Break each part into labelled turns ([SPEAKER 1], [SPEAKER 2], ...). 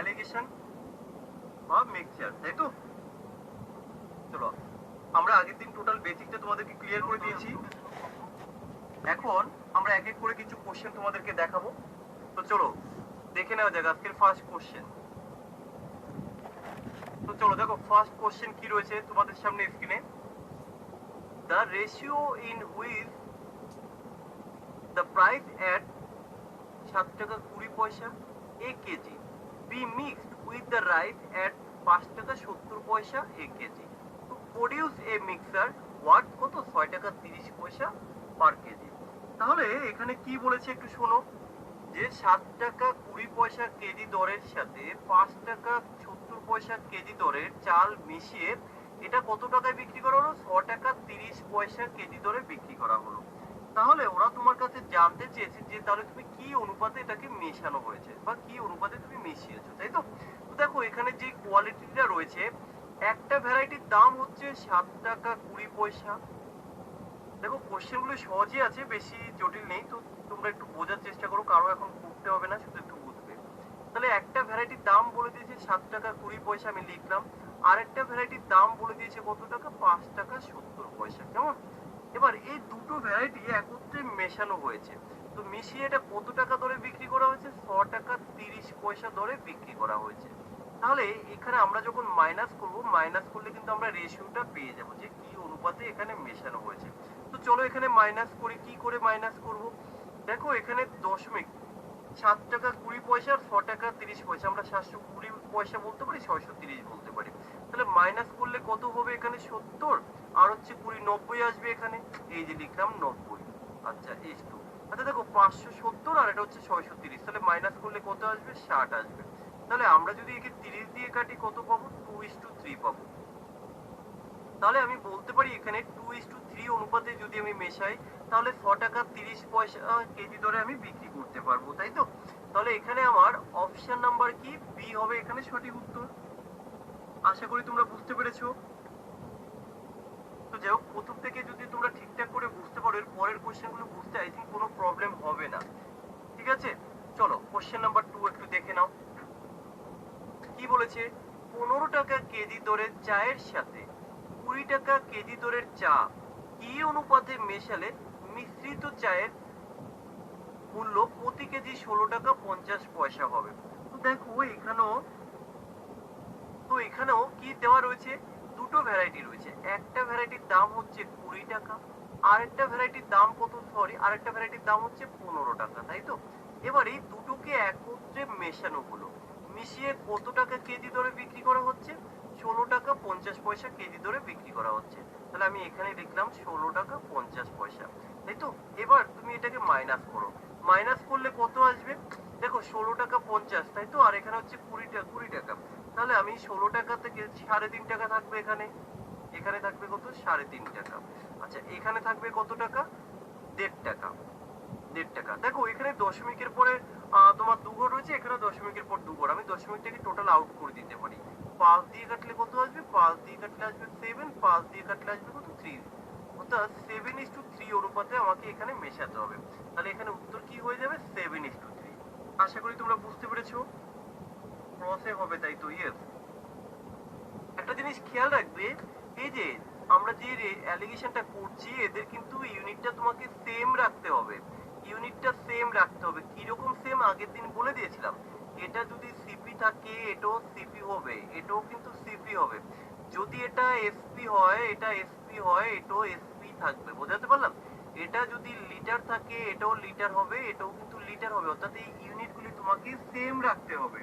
[SPEAKER 1] Allegation বা mixture, তাই তো? চলো, আমরা আগের দিন টোটাল বেসিকটা তোমাদেরকে ক্লিয়ার করে দিয়েছি। এখন আমরা এক এক করে কিছু কোশ্চেন তোমাদেরকে দেখাবো। তো চলো দেখে নেওয়া যাক আজকের ফার্স্ট কোশ্চেন। তো চলো দেখো ফার্স্ট কোশ্চেন কি রয়েছে তোমাদের সামনে স্ক্রিনে। The ratio in which the price at 7 taka 20 paisa a kg be mixed with the rice at 5 taka 70 paisa a kg to produce a mixture worth কত 6 টাকা 30 পয়সা পার কেজি। তাহলে এখানে কি বলেছে একটু শোনো, যে 7 টাকা 20 পয়সা কেজি দরের সাথে 5 টাকা 70 পয়সা কেজি দরের চাল মিশিয়ে এটা কত টাকায় বিক্রি করা হলো, 6 টাকা 30 পয়সা কেজি দরে বিক্রি করা হলো। তাহলে ওরা তোমার কাছে জানতে চেয়েছে যে তাহলে তুমি কি অনুপাতে এটাকে মেশানো হয়েছে বা কি অনুপাতে তুমি মিশিয়েছো, তাই তো? তো দেখো এখানে যে কোয়ালিটিটা রয়েছে, একটা ভ্যারাইটির দাম হচ্ছে 7 টাকা 20 পয়সা। দেখো কোশ্চেন গুলো সহজই আছে, বেশি জটিল নেই, তো তোমরা একটু বোঝার চেষ্টা করো, কারো এখন করতে হবে না, শুধু একটু বুঝবে। তাহলে একটা ভ্যারাইটির দাম বলে দিয়েছে 7 টাকা 20 পয়সা, আমি লিখলাম। আর একটা ভ্যারাইটির দাম বলে দিয়েছে কত টাকা, 5 টাকা 70 পয়সা, কেমন? এবার এই দুটো ভ্যারাইটি একত্রে মেশানো হয়েছে, তো মিশিয়ে এটা কত টাকা দরে বিক্রি করা হয়েছে, 6 টাকা 30 পয়সা দরে বিক্রি করা হয়েছে। তাহলে এখানে আমরা যখন মাইনাস করব, মাইনাস করলে কিন্তু আমরা রেশিওটা পেয়ে যাব যে কি অনুপাতে এখানে মেশানো হয়েছে। তো চলো এখানে মাইনাস করি, কি করে মাইনাস করব। দেখো এখানে দশমিক 7 টাকা 20 পয়সা আর 6 টাকা 30 পয়সা, আমরা 720 পয়সা বলতে পারি, 630 বলতে পারি। তাহলে মাইনাস করলে কত হবে, এখানে 70 আর হচ্ছে 20 90 আসবে এখানে, এই যে লিখলাম 90। আচ্ছা S2, আচ্ছা দেখো 570 আর এটা হচ্ছে 630, তাহলে মাইনাস করলে কত আসবে, 60 আসবে। তাহলে আমরা যদি একে 30 দিয়ে কাটি কত পাবো, 2:3 পাবো। তাহলে আমি বলতে পারি এখানে 2:3 অনুপাতে যদি আমি মেশাই, তাহলে 6 টাকা 30 পয়সা কেজি দরে আমি বিক্রি করতে পারবো, তাই তো? তাহলে এখানে আমার অপশন নাম্বার কি, বি হবে এখানে সঠিক উত্তর। আশা করি তোমরা বুঝতে পেরেছো। তো যাই হোক, প্রথম থেকে যদি তোমরা ঠিকঠাক করে বুঝতে পারো, এর পরের কোশ্চেন গুলো বুঝতে আই থিঙ্ক কোনো প্রবলেম হবে না। ঠিক আছে, চলো কোশ্চেন নাম্বার 2 একটু দেখে নাও। কি বলেছে, 15 টাকা কেজি দরের চায়ের সাথে 20 টাকা কেজি দরের চা কি অনুপাতে মেশালে মিশ্রিত চায়ের মূল্য প্রতি কেজি 16 টাকা 50 পয়সা হবে। তো দেখো এখানেও কি দেওয়া রয়েছে, দুটো ভ্যারাইটি রয়েছে। একটা ভ্যারাইটির দাম হচ্ছে 20 টাকা, আরেকটা ভ্যারাইটির দাম কত, আরেকটা ভ্যারাইটির দাম হচ্ছে 15 টাকা, তাই তো? এবার এই দুটোকে একত্রে মেশানো হলো, মিশিয়ে কত টাকা কেজি দরে বিক্রি করা হচ্ছে, 16 টাকা 50 পয়সা কেজি দরে বিক্রি করা হচ্ছে। তাহলে আমি এখানে লিখলাম 16 টাকা 50 পয়সা, তাই তো? এবার তুমি এটাকে মাইনাস করো, মাইনাস করলে কত আসবে, দেখো 16 টাকা 50, তাই তো? আর এখানে হচ্ছে 20 টাকা। তাহলে আমি 16 টাকা থেকে 3.5 টাকা থাকবে এখানে, এখানে থাকবে কত, 3.5 টাকা। আচ্ছা এখানে থাকবে কত টাকা, 1.5 টাকা, 1.5 টাকা। দেখো এখানে দশমিকের পরে তোমার 2 ঘর রয়েছে, এখানে দশমিকের পর 2 ঘর, আমি দশমিকটাকে টোটাল আউট করে দিতে পারি। 5 দিয়ে কাটলে কত আসবে, 5 দিয়ে কাটলে আসবে 7, 5 দিয়ে কাটলে আসবে কত, 3। অর্থাৎ 7:3 অনুপাতে আমাকে এখানে মেশাতে হবে। তাহলে এখানে উত্তর কি হয়ে যাবে, 7:3। আশা করি তোমরা বুঝতে পেরেছো, ক্রসে হবে, তাই তো? ইয়েস। একটা জিনিস খেয়াল রাখবে, এই যে আমরা যে অ্যালিগেশনটা করছি, এদের কিন্তু ইউনিটটা তোমাকে সেম রাখতে হবে, ইউনিটটা সেম রাখতে হবে। কিরকম সেম, আগের দিন বলে দিয়েছিলাম। এটা যদি সিপি থাকে এটাও সিপি হবে, এটাও কিন্তু সিপি হবে। যদি এটা এসপি হয়, এটা এসপি হয়, এটাও এসপি থাকবে, বোঝাতে পারলাম? এটা যদি লিটার থাকে এটাও লিটার হবে, এটাও কিন্তু লিটার হবে। অর্থাৎ এই ইউনিটগুলি তোমাকে সেম রাখতে হবে।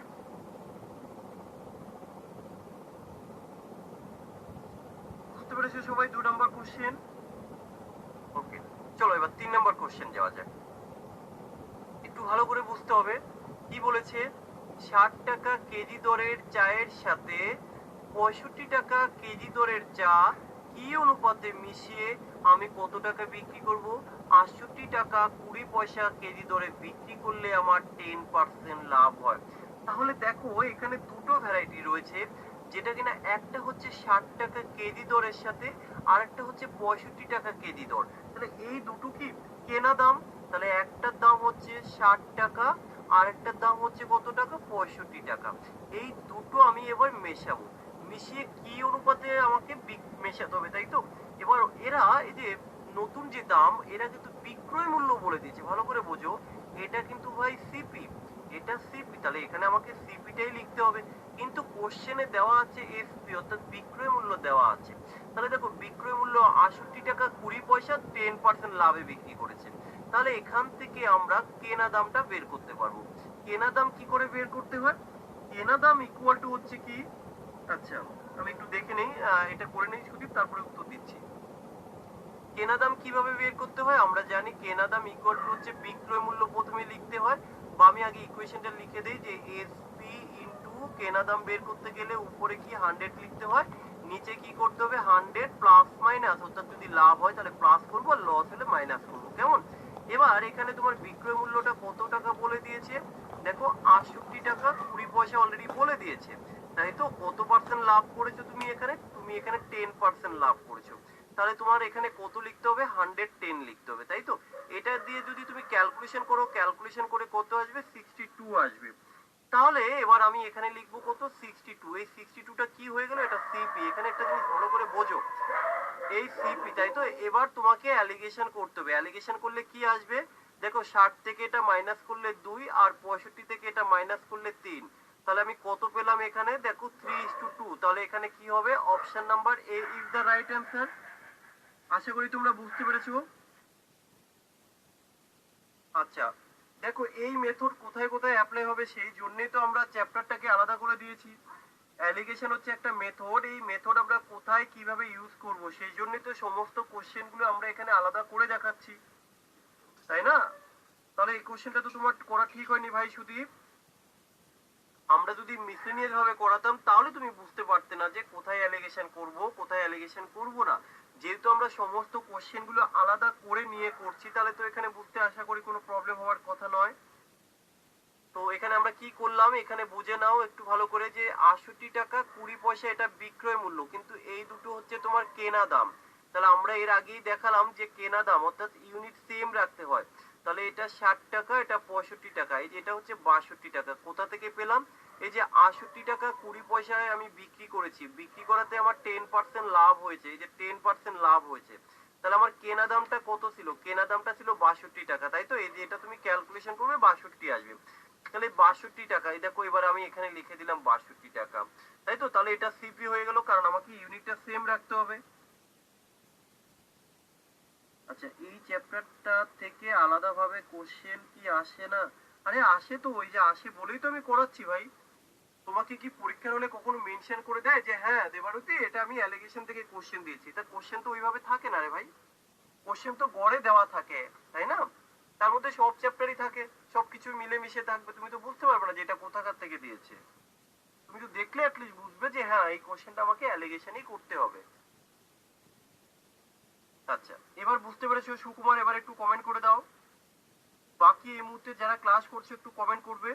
[SPEAKER 1] বুঝতে পেরেছো সবাই 2 নাম্বার কোশ্চেন? ওকে, চলো এবার 3 নাম্বার কোশ্চেন যাওয়া যাক। একটু ভালো করে বুঝতে হবে। কি বলেছে, 60 টাকা কেজি দরের চায়ের সাথে 65 টাকা কেজি দরের চা কি অনুপাতে মিশিয়ে আমি কত টাকা বিক্রি করব, 68 টাকা 20 পয়সা কেজি দরে বিক্রি করলে আমার 10% লাভ হয়। তাহলে দেখো এখানে দুটো ভ্যারাইটি রয়েছে, যেটা কিনা একটা হচ্ছে 60 টাকা কেজি দরের সাথে আর একটা হচ্ছে 65 টাকা কেজি দর। তাহলে এই দুটো কি কেনা দাম, তাহলে একটার দাম হচ্ছে 60 টাকা আরেকটার দাম হচ্ছে কত টাকা, 65 টাকা। এই দুটো আমি এবার মেশাবো, মিশিয়ে কি অনুপাতে আমাকে মেশাতে হবে, তাই তো? এবার এরা এই যে নতুন যে দাম, এরা কিন্তু বিক্রয় মূল্য বলে দিয়েছে, ভালো করে বোঝো। এটা কিন্তু ভাই সিপি, এটা সিপি, তাহলে এখানে আমাকে সিপিটাই লিখতে হবে। কিন্তু কোশ্চেনে দেওয়া আছে এসপি, অর্থাৎ বিক্রয় মূল্য দেওয়া আছে। তাহলে দেখো বিক্রয় মূল্য 68 টাকা 20 পয়সা, 10% লাভে বিক্রি করেছে। তাহলে এখান থেকে আমরা কেনা দামটা বের করতে পারবো। কেনা দাম কি করে বের করতে হয়? কেনা দাম ইকুয়াল টু হচ্ছে কি, আচ্ছা আমি একটু দেখে নেই, এটা করে নেই সুদীপ, তারপরে উত্তর দিচ্ছি। কেনা দাম কিভাবে বের করতে হয়? আমরা জানি কেনা দাম ইকুয়াল টু হচ্ছে বিক্রয় মূল্য প্রথমে লিখতে হয়, বা আমি আগে ইকুয়েশনটা লিখে দেই যে এসপি ইনটু কেনা দাম বের করতে গেলে উপরে কি 100 লিখতে হয়, নিচে কি করতে হবে 100 প্লাস মাইনাস, অর্থাৎ যদি লাভ হয় তাহলে প্লাস করবো, আর লস হলে মাইনাস করবো, কেমন? এবার এখানে তোমার বিক্রয় মূল্যটা কত টাকা বলে দিয়েছে, দেখো 68 টাকা 20 পয়সা অলরেডি বলে দিয়েছে, তাই তো? কত পার্সেন্ট লাভ করেছো তুমি এখানে? তুমি এখানে 10% লাভ করেছো। তাহলে তোমার এখানে কত লিখতে হবে, 110 লিখতে হবে, তাই তো? এটা দিয়ে যদি তুমি ক্যালকুলেশন করো, ক্যালকুলেশন করে কত আসবে, 62 আসবে। তাহলে এবার আমি এখানে লিখবো কত, 62। এই 62টা কি হয়ে গেল, এটা সিপি। এখানে একটা জিনিস ভালো করে বোঝো, এই সিপি, তাই তো? এবার তোমাকে অ্যালিগেশন করতে হবে। অ্যালিগেশন করলে কি আসবে, দেখো 60 থেকে এটা মাইনাস করলে 2, আর 65 থেকে এটা মাইনাস করলে 3। তাহলে আমি কত পেলাম এখানে, দেখো 3:2। তাহলে এখানে কি হবে, option number A is the right answer. আশা করি তোমরা বুঝতে পেরেছো। আচ্ছা, দেখো এই মেথড কোথায় কোথায় অ্যাপ্লাই হবে সেই জন্যই তো আমরা চ্যাপ্টারটাকে আলাদা করে দিয়েছি। অ্যালিগেশন হচ্ছে একটা মেথড, এই মেথড আমরা কোথায় কিভাবে ইউজ করব সেই জন্যই তো সমস্ত কোশ্চেন গুলো আমরা এখানে আলাদা করে দেখাচ্ছি, তাই না? তাহলে এই কোশ্চেনটা তো তোমার করা ঠিক হয়নি ভাই সুদীপ। আমরা যদি মিসলেনিয়াস ভাবে করাতাম তাহলে তুমি বুঝতে পারতে না যে কোথায় অ্যালিগেশন করব, কোথায় অ্যালিগেশন করব না। যেহেতু আমরা সমস্ত কোশ্চেন গুলো আলাদা করে নিয়ে করছি, তাহলে তো এখানে বুঝতে আশা করি কোনো প্রবলেম হওয়ার কথা নয়। তো এখানে আমরা কি করলাম, এখানে বুঝে নাও একটু ভালো করে যে 68 টাকা 20 পয়সা এটা বিক্রয় মূল্য, কিন্তু এই দুটো হচ্ছে তোমার কেনা দাম। তাহলে আমরা এর আগেই দেখালাম যে কেনা দাম অর্থাৎ ইউনিট সেম রাখতে হয়। তাহলে এটা 60 টাকা, এটা 65 টাকা, এই যে এটা হচ্ছে 62 টাকা। কোথা থেকে পেলাম, এই যে 68 টাকা 20 পয়সায় আমি বিক্রি করেছি, বিক্রি করাতে আমার 10% লাভ হয়েছে, এই যে 10% লাভ হয়েছে। তাহলে আমার কেনা দামটা কত ছিল, কেনা দামটা ছিল 62 টাকা, তাই তো? এই যে এটা তুমি ক্যালকুলেশন করবে 62 আসবে। তাহলে 62 টাকা, এই দেখো এবার আমি এখানে লিখে দিলাম 62 টাকা, তাই তো? তাহলে এটা সিপি হয়ে গেল, কারণ আমাকে ইউনিটটা সেম রাখতে হবে। আচ্ছা, এই চ্যাপ্টারটা থেকে আলাদাভাবে কোশ্চেন কি আসে না? আরে আসে তো, ওই যে আসে বলেই তো আমি করাচ্ছি ভাই। তোমাকে কি পরীক্ষার হলে কখনো মেনশন করে দেয় যে হ্যাঁ দেবারতী এটা আমি অ্যালিগেশন থেকে কোশ্চেন দিয়েছি? এটা কোশ্চেন তো ওইভাবে থাকে না রে ভাই। কোশ্চেন তো গড়ে দেওয়া থাকে, তাই না? তার মধ্যে সব চ্যাপ্টারই থাকে, সবকিছু মিলেমিশে থাকবে, তুমি তো বুঝতে পারবে না যে এটা কোথাকার থেকে দিয়েছে। তুমি তো দেখলে অ্যাটলিস্ট বুঝবে যে হ্যাঁ এই কোশ্চেনটা আমাকে অ্যালিগেশনই করতে হবে। আচ্ছা, এবার বুঝতে পেরেছো সুকুমার? এবার একটু কমেন্ট করে দাও। বাকি এই মুহূর্তে যারা ক্লাস করছে একটু কমেন্ট করবে।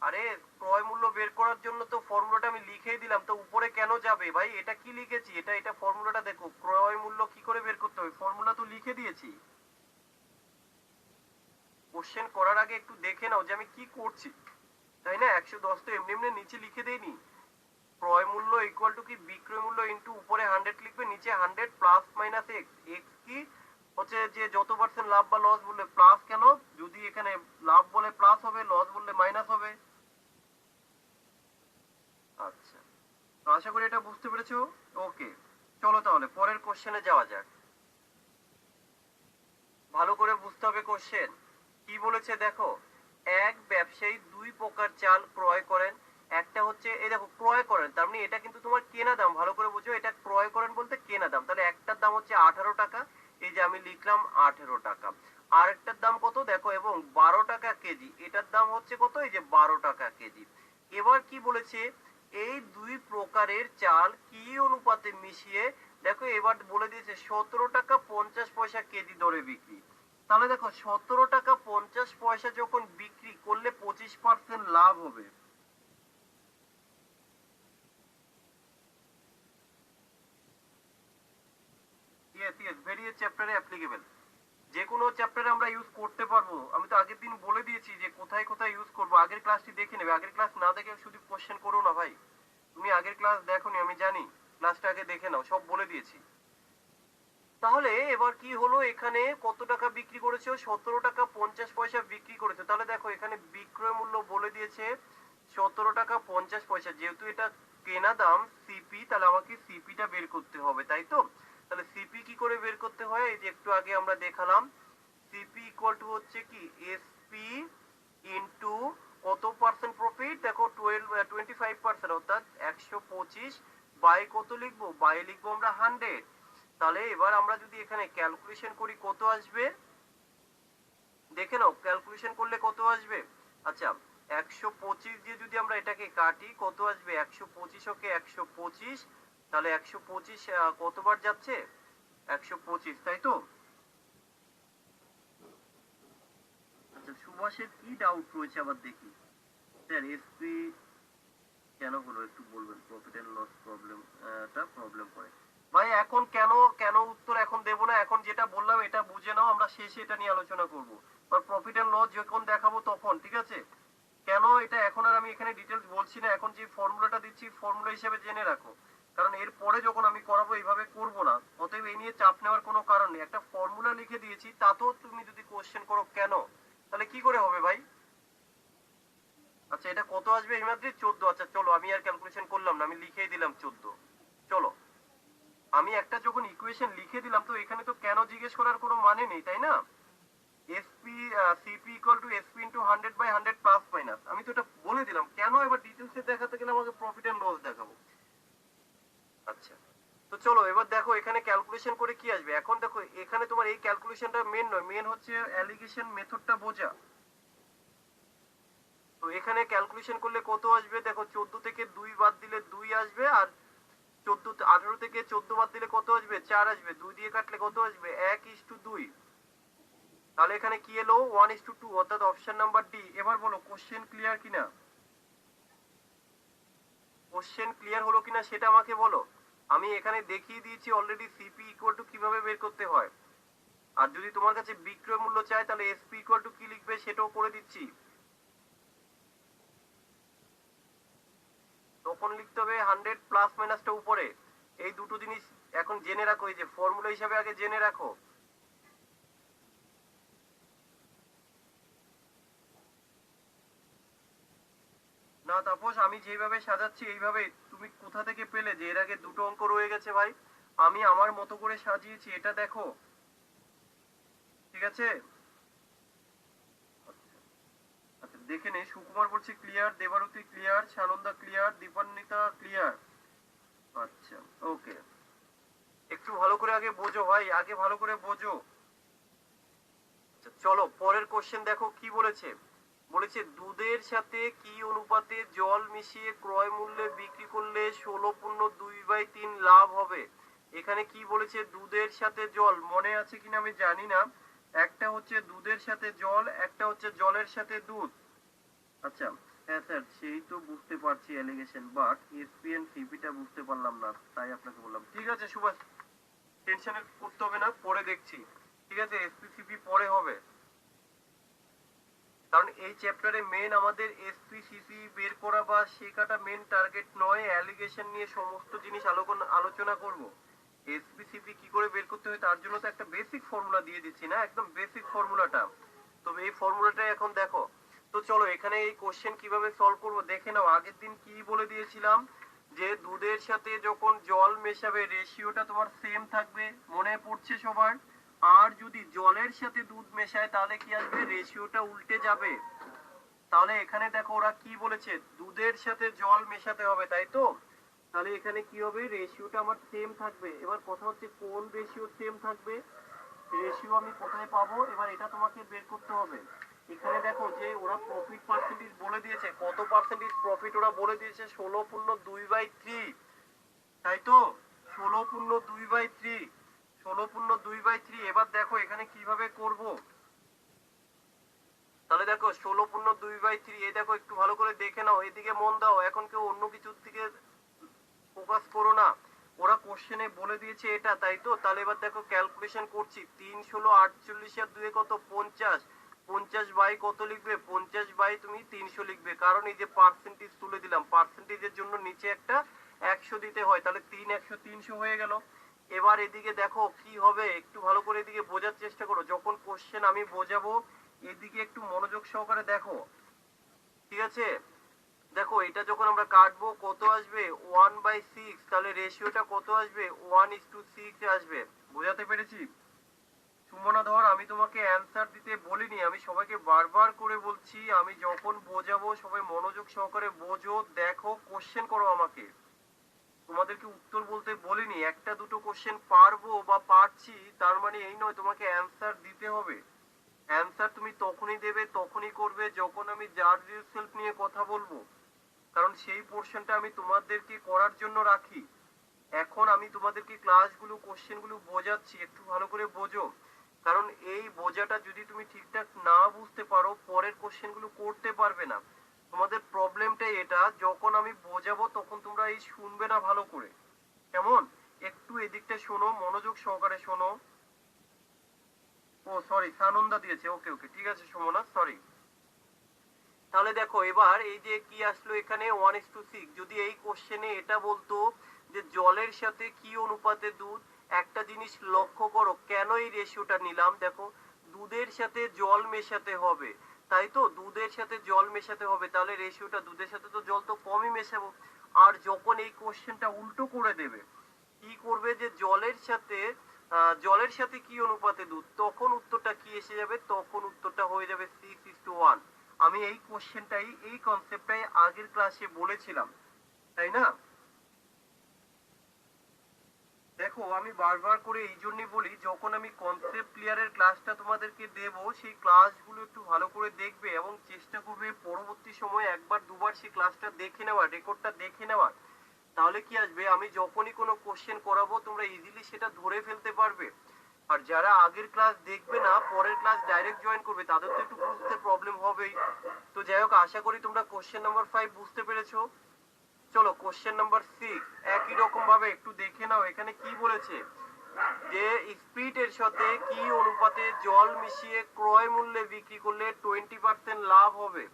[SPEAKER 1] আরে ক্রয় মূল্য বের করার জন্য তো ফর্মুলাটা আমি লিখেই দিলাম, তো উপরে কেন যাবে ভাই? এটা কি লিখেছি, এটা এটা ফর্মুলাটা দেখো, ক্রয় মূল্য কি করে বের করতে হবে, ফর্মুলা তো লিখে দিয়েছি। কোশ্চেন করার আগে একটু দেখে নাও যে আমি কি করছি, তাই না? 110 তো এমনি এমনি নিচে লিখে দেইনি। ক্রয় মূল্য ইকুয়াল টু কি, বিক্রয় মূল্য ইনটু উপরে 100 লিখবে, নিচে 100 প্লাস মাইনাস এক্স। এক্স কি হচ্ছে যে যত পার্সেন্ট লাভ বা লস বললে প্লাস, কেন? যদি এখানে লাভ বলে প্লাস হবে, লস বললে মাইনাস হবে। আচ্ছা, তো আশা করি এটা বুঝতে পেরেছো। ওকে, চলো তাহলে পরের কোশ্চেনে যাওয়া যাক। ভালো করে বুঝতে হবে কোশ্চেন কি বলেছে দেখো। এক ব্যবসায়ী দুই প্রকার চাল ক্রয় করেন। একটা হচ্ছে এই দেখো ক্রয় করেন, তার মানে এটা কিন্তু তোমার কেনা দাম, ভালো করে বুঝো, এটা ক্রয় করেন বলতে কেনা দাম। তাহলে একটার দাম হচ্ছে 18 টাকা, এই যে আমি লিখলাম 18 টাকা। আর একটার দাম কত দেখো, এবং 12 টাকা কেজি, এটার দাম হচ্ছে কত, এই যে 12 টাকা কেজি। এবার কি বলেছে, এই দুই প্রকারের চাল কি অনুপাতে মিশিয়ে, দেখো এবার বলে দিয়েছে 17 টাকা 50 পয়সা কেজি দরে বিক্রি। তাহলে দেখো 17 টাকা 50 পয়সা যখন বিক্রি করলে 25% লাভ হবে। ইয়েস ইয়েস, ভেরি চ্যাপ্টারে অ্যাপ্লিকেবল। যে কোনো চ্যাপ্টারে আমরা ইউজ করতে পারবো। আমি তো আগের দিন বলে দিয়েছি যে কোথায় কোথায় ইউজ করবো, আগের ক্লাসটি দেখে নেবে। আগের ক্লাস না দেখে শুধু কোশ্চেন করো না ভাই, তুমি আগের ক্লাস দেখোনি আমি জানি, ক্লাসটা আগে দেখে নাও, সব বলে দিয়েছি। তাহলে এবার কি হলো, এখানে কত টাকা বিক্রি করেছো, 17 টাকা 50 পয়সা বিক্রি করেছো। তাহলে দেখো এখানে বিক্রয় মূল্য বলে দিয়েছে 17 টাকা 50 পয়সা। যেহেতু এটা কেনা দাম সিপি, তাহলে আমাকে সিপিটা বের করতে হবে, তাই তো? তাহলে সিপি কি করে বের করতে হয়, এই যে একটু আগে আমরা দেখালাম। সিপি ইকুয়াল টু হচ্ছে কি এসপি ইন্টু কত পার্সেন্ট প্রফিট, দেখো 25%, অর্থাৎ 125 বাই কত লিখবো, বাই লিখবো আমরা 100। তাহলে এবার আমরা যদি এখানে ক্যালকুলেশন করি কত আসবে, দেখে নাও ক্যালকুলেশন করলে কত আসবে। আচ্ছা 125 দিয়ে যদি আমরা এটাকে কাটি কত আসবে, 125 ওকে 125, তাহলে 125 কতবার যাচ্ছে, 125, তাই তো? আচ্ছা সুভাষের কি ডাউট রয়েছে আবার দেখি। স্যার এসপি কেন হলো একটু বলবেন, প্রফিট এন্ড লস প্রবলেম করে ভাই। এখন কেন কেন উত্তর এখন দেব না, এখন যেটা বললাম এটা বুঝে নাও, আমরা শেষে এটা নিয়ে আলোচনা করব। আর প্রফিট এন্ড লস যখন দেখাবো তখন, ঠিক আছে? কেন এটা এখন আর আমি এখানে ডিটেলস বলছি না, এখন যে ফর্মুলাটা দিচ্ছি ফর্মুলা হিসেবে জেনে রাখো, কারণ এর পরে যখন আমি করাবো এইভাবে করব না। অতএব এই নিয়ে চাপ নেওয়ার কোনো কারণ নেই, একটা ফর্মুলা লিখে দিয়েছি, তাতেও তুমি যদি কোশ্চেন করো কেন, তাহলে কি করে হবে ভাই? আচ্ছা এটা কত আসবে হিমাদ্রি, 14। আচ্ছা চলো আমি আর ক্যালকুলেশন করলাম না, আমি লিখেই দিলাম 14। চলো, আমি একটা যখন ইকুয়েশন লিখে দিলাম তো এখানে তো কেন জিজ্ঞেস করার কোনো মানে নেই, তাই না? SP CP equal to SP into 100/100 plus minus, আমি তো এটা বলে দিলাম। কেন এবার ডিটেলসে দেখাতে গেলে আমাকে প্রফিট এন্ড লস দেখাবো? আচ্ছা তো চলো এবার দেখো এখানে ক্যালকুলেশন করে কি আসবে। এখন দেখো এখানে তোমার এই ক্যালকুলেশনটা মেন নয়, মেন হচ্ছে অ্যালিগেশন মেথডটা বোঝা। তো এখানে ক্যালকুলেশন করলে কত আসবে, দেখো 14 থেকে 2 বাদ দিলে 2 আসবে, আর 18 থেকে 14 বাদ দিলে কত আসবে, 4 আসবে, 2 দিয়ে কাটলে কত আসবে, 1:2। তাহলে এখানে কি এলো, 1:2, অর্থাৎ অপশন নাম্বার ডি। এবার বলো কোশ্চেন ক্লিয়ার কিনা, কোশ্চেন ক্লিয়ার হলো কিনা সেটা আমাকে বলো। আমি এখানে দেখিয়ে দিয়েছি অলরেডি সিপি ইকুয়াল টু কিভাবে বের করতে হয়। আর যদি তোমার কাছে বিক্রয় মূল্য চাই তাহলে এসপি ইকুয়াল টু কি লিখবে সেটাও করে দিচ্ছি। তখন লিখতে হবে 100 প্লাস মাইনাসটা উপরে। এই দুটো জিনিস এখন জেনে রাখো, এই যে ফর্মুলা হিসাবে আগে জেনে রাখো। না তাপস, আমি যেভাবে সাজাচ্ছি এইভাবে, তুমি কোথা থেকে পেলে যে এর আগে দুটো অঙ্ক রয়ে গেছে ভাই? আমি আমার মতো করে সাজিয়েছি, এটা দেখো, ঠিক আছে? আচ্ছা দেখে নে, সুকুমার বলছে clear, Debarati clear, Sananda clear, Dipanwita clear. আচ্ছা ওকে, একটু ভালো করে আগে বোঝো ভাই, আগে ভালো করে বোঝো। আচ্ছা চলো পরের কোশ্চেন দেখো কি বলেছে। বলেছে দুধের সাথে কি অনুপাতে জল মিশিয়ে ক্রয় মূল্যে বিক্রি করলে 16.2/3 লাভ হবে। এখানে কি বলেছে, দুধের সাথে জল, মনে আছে কিনা আমি জানি না। একটা হচ্ছে দুধের সাথে জল, একটা হচ্ছে জলের সাথে দুধ। আচ্ছা হ্যাঁ স্যার সেই তো বুঝতে পারছি অ্যালিগেশন, বাট এসপি এন্ড সিপিটা বুঝতে পারলাম না, তাই আপনাকে বললাম। ঠিক আছে সুভাষ, টেনশন করতে হবে না, পরে দেখছি। ঠিক আছে এসপি সিপি পরে হবে, কারণ এই চ্যাপ্টারে মেন আমাদের এসপিসিসি বের করা বা শেখাটা মেন টার্গেট নয়, অ্যালিগেশন নিয়ে সমস্ত জিনিস আলোচনা করব। এসপিসিপি কি করে বের করতে হয় তার জন্য তো একটা বেসিক ফর্মুলা দিয়ে দিচ্ছি না, একদম বেসিক ফর্মুলাটা। তবে এই ফর্মুলাটা এখন দেখো। তো চলো এখানে এই কোশ্চেন কিভাবে সলভ করব দেখে নাও। আগের দিন কি বলে দিয়েছিলাম, যে দুধের সাথে যখন জল মেশাবে রেশিওটা তোমার সেম থাকবে, মনে পড়ছে সবার? আর যদি জলের সাথে দুধ মেশায় তাহলে কি আসবে, রেশিওটা উল্টে যাবে। তাহলে এখানে দেখো ওরা কি বলেছে, দুধের সাথে জল মেশাতে হবে, তাই তো? তাহলে এখানে কি হবে, রেশিওটা আমার সেম থাকবে। এবার কথা হচ্ছে কোন রেশিও সেম থাকবে, রেশিও আমি কোথায় পাবো, এবার এটা তোমাকে বের করতে হবে। এখানে দেখো যে ওরা প্রফিট পার্সেন্টেজ বলে দিয়েছে, কত পার্সেন্টেজ প্রফিট ওরা বলে দিয়েছে, 16.2/3, তাই তো? 16.2/3, 16.2/3। এবার দেখো এখানে কিভাবে করব। তাহলে দেখো 16.2/3, এই দেখো একটু ভালো করে দেখে নাও, এদিকে মন দাও, এখন কেউ অন্য কিছুর দিকে ফোকাস করো না। ওরা কোশ্চেনে বলে দিয়েছে এটা, তাই তো? তাহলে এবার দেখো ক্যালকুলেশন করছি, 3 ষোলো 48 আর 2 কত 50, 50 বাই কত লিখবে, 50 বাই তুমি 300 লিখবে, কারণ এই যে পার্সেন্টেজ তুলে দিলাম, পার্সেন্টেজের জন্য নিচে একটা 100 দিতে হয়, তাহলে 3 100 300 হয়ে গেল। এবার এদিকে দেখো কি হবে, একটু ভালো করে এদিকে বোঝার চেষ্টা করো, যখন কোশ্চেন আমি বোঝাবো এদিকে একটু মনোযোগ সহকারে দেখো, ঠিক আছে? দেখো এটা যখন আমরা কাটবো কত আসবে, 1/6, তাহলে রেশিওটা কত আসবে, 1:6 আসবে। বোঝাতে পেরেছি? সুমনা ধর, আমি তোমাকে অ্যান্সার দিতে বলিনি, আমি সবাইকে বারবার করে বলছি, আমি যখন বোঝাবো সবাই মনোযোগ সহকারে বোঝো, দেখো, কোশ্চেন করো আমাকে। তোমাদেরকে উত্তর বলতে বলিনি, একটা দুটো কোশ্চেন পারবো বা পারছি তার মানে এই নয় তোমাকে অ্যান্সার দিতে হবে। অ্যান্সার তুমি তখনই দেবে, তখনই করবে যখন আমি জাজ ইয়োরসেলফ নিয়ে কথা বলবো, কারণ সেই পোর্শনটা আমি তোমাদেরকে করার জন্য রাখি। এখন আমি তোমাদেরকে ক্লাসগুলো কোশ্চেনগুলো বোঝাচ্ছি, একটু ভালো করে বোঝো, কারণ এই বোঝাটা যদি তুমি ঠিকঠাক না বুঝতে পারো পরের কোশ্চেনগুলো করতে পারবে না। তোমাদের প্রবলেমটাই এটা, যখন আমি বোঝাবো তখন তোমরা এই শুনবে না ভালো করে, কেমন? একটু এদিকটা শোনো, মনোযোগ সহকারে শোনো। ও সরি, সানন্দা দিয়েছে, ওকে ওকে ঠিক আছে সুমনা, সরি। তাহলে দেখো এবার এই যে কি আসলো এখানে 1:6, যদি এই কোশ্চেনে এটা বলতো যে জলের সাথে কি অনুপাতে দুধ, একটা জিনিস লক্ষ্য করো কেন এই রেশিওটা নিলাম, দেখো দুধের সাথে জল মেশাতে হবে, তাই তো? দুধের সাথে জল মেশাতে হবে, তাহলে রেশিওটা দুধের সাথে তো জল তো কমই মেশাবো। আর যখন এই কোশ্চেনটা উল্টো করে দেবে, কি করবে যে জলের সাথে কি অনুপাতে দুধ, তখন উত্তরটা কি এসে যাবে, তখন উত্তরটা হয়ে যাবে 6:1। আমি এই কোশ্চেনটাই, এই কনসেপ্টটাই আগের ক্লাসে বলেছিলাম, তাই না? দেখো আমি বারবার করে এই জন্যই বলি, যখন আমি কনসেপ্ট ক্লিয়ারের ক্লাসটা তোমাদেরকে দেব, সেই ক্লাসগুলো একটু ভালো করে দেখবে এবং চেষ্টা করবে পরবর্তী সময়ে একবার দুবার সেই ক্লাসটা দেখে নেওয়ার, রেকর্ডটা দেখে নেওয়ার। তাহলে কি আসবে, আমি যখনই কোনো কোশ্চেন করাবো তোমরা ইজিলি সেটা ধরে ফেলতে পারবে। আর যারা আগের ক্লাস দেখবে না, পরের ক্লাস ডাইরেক্ট জয়েন করবে, তাদের তো একটু বুঝতে প্রবলেম হবেই। তো যাই হোক, আশা করি তোমরা কোশ্চেন নাম্বার 5 বুঝতে পেরেছো। চলো কোশ্চেন নাম্বার 6 একই রকম ভাবে একটু দেখে নাও, এখানে কি বলেছে যে স্পিরিটের সাথে কি অনুপাতে জল মিশিয়ে ক্রয় মূল্যে বিক্রি করলে 20% লাভ হবে।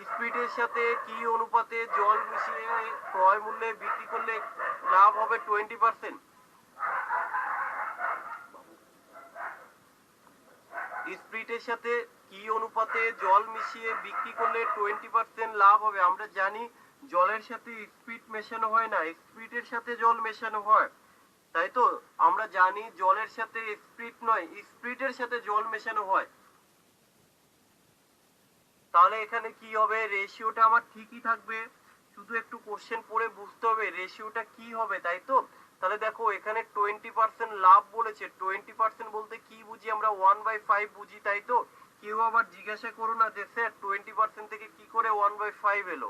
[SPEAKER 1] স্পিরিটের সাথে কি অনুপাতে জল মিশিয়ে ক্রয় মূল্যে বিক্রি করলে লাভ হবে 20%। স্পিরিটের সাথে কি অনুপাতে জল মিশিয়ে বিক্রি করলে 20% লাভ হবে। আমরা জানি জলের সাথে স্পিরিট মেশানো হয় না, স্পিরিটের সাথে জল মেশানো হয়, তাই তো? আমরা জানি জলের সাথে স্পিরিট নয়, স্পিরিটের সাথে জল মেশানো হয়। তাহলে এখানে কি হবে, রেশিওটা আমার ঠিকই থাকবে, শুধু একটু কোশ্চেন পড়ে বুঝতে হবে রেশিওটা কি হবে, তাই তো? তাহলে দেখো এখানে 20% লাভ বলেছে, 20% বলতে কি বুঝি আমরা, 1/5 বুঝি, তাই তো? কেউ আবার জিজ্ঞাসা করো না যে স্যার 20% থেকে কি করে 1/5 এলো,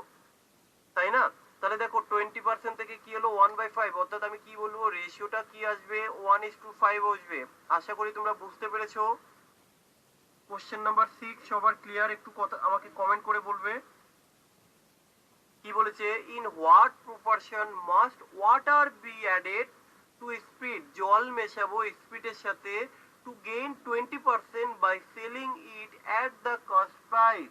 [SPEAKER 1] তাই না? তাহলে দেখো 20% থেকে কি হলো 1/5, অর্থাৎ আমি কি বলবো, রেশিওটা কি আসবে, 1:5 আসবে। আশা করি তোমরা বুঝতে পেরেছো। কোশ্চেন নাম্বার 6 সবার ক্লিয়ার? একটু কথা আমাকে কমেন্ট করে বলবে। কি বলেছে, in what proportion must water be added to speed, জল মেশাবো স্পিডের সাথে to gain 20% by selling it at the cost price,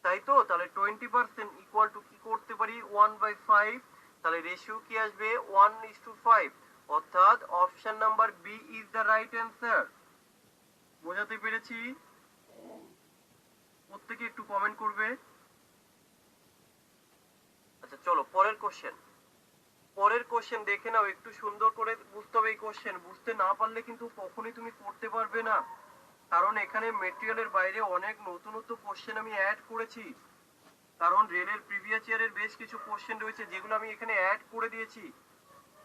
[SPEAKER 1] তাই তো? তাহলে 20% ইকুয়াল টু কি করতে পারি, 1/5, তাহলে রেশিও কি আসবে 1:5, অর্থাৎ option number B is the right answer. বোঝাতে পেরেছি? প্রত্যেকে একটু কমেন্ট করবে। আচ্ছা চলো পরের কোশ্চেন, পরের কোশ্চেন দেখে নাও, একটু সুন্দর করে বুঝতে হবে এই কোশ্চেন, বুঝতে না পারলে কিন্তু কখনোই তুমি করতে পারবে না, কারণ এখানে মেটেরিয়ালের বাইরে অনেক নতুনত্ব কোশ্চেন আমি অ্যাড করেছি, কারণ রেলের প্রিভিয়াস ইয়ারের বেশ কিছু কোশ্চেন রয়েছে যেগুলো আমি এখানে অ্যাড করে দিয়েছি,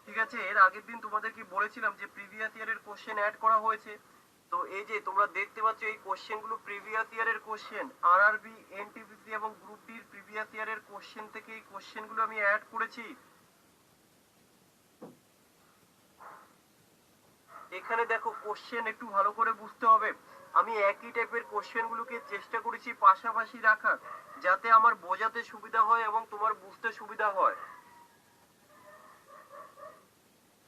[SPEAKER 1] ঠিক আছে? এর আগের দিন তোমাদেরকে বলেছিলাম যে প্রিভিয়াস ইয়ারের কোশ্চেন অ্যাড করা হয়েছে। তো এই যে তোমরা দেখতে পাচ্ছ এই কোশ্চেনগুলো প্রিভিয়াস ইয়ারের কোশ্চেন, আরআরবি, এনটিপিসি এবং গ্রুপ ডির প্রিভিয়াস ইয়ারের কোশ্চেন থেকে এই কোশ্চেনগুলো আমি অ্যাড করেছি। এখানে দেখো কোশ্চেন একটু ভালো করে বুঝতে হবে, আমি একই টাইপের কোশ্চেনগুলোকে চেষ্টা করেছি পাশাপাশি রাখার, যাতে আমার বোঝাতে সুবিধা হয় এবং তোমার বুঝতে সুবিধা হয়।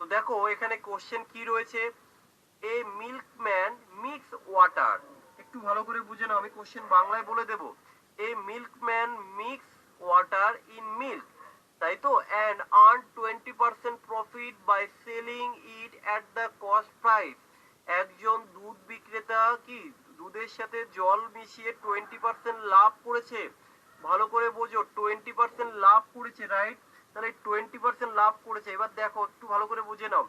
[SPEAKER 1] তো দেখো এখানে কোশ্চেন কি রয়েছে, এ মিল্কম্যান মিক্স ওয়াটার, একটু ভালো করে বুঝে নাও, আমি কোশ্চেন বাংলায় বলে দেব। A milkman mix water in milk, তাই তো, and earn 20% profit by selling it at the cost price. একজন দুধ বিক্রেতা কি দুধের সাথে জল মিশিয়ে 20% লাভ করেছে। ভালো করে বোঝো, 20% লাভ করেছে, রাইট? তাহলে 20% লাভ করেছে। এবার দেখো একটু ভালো করে বুঝে নাও,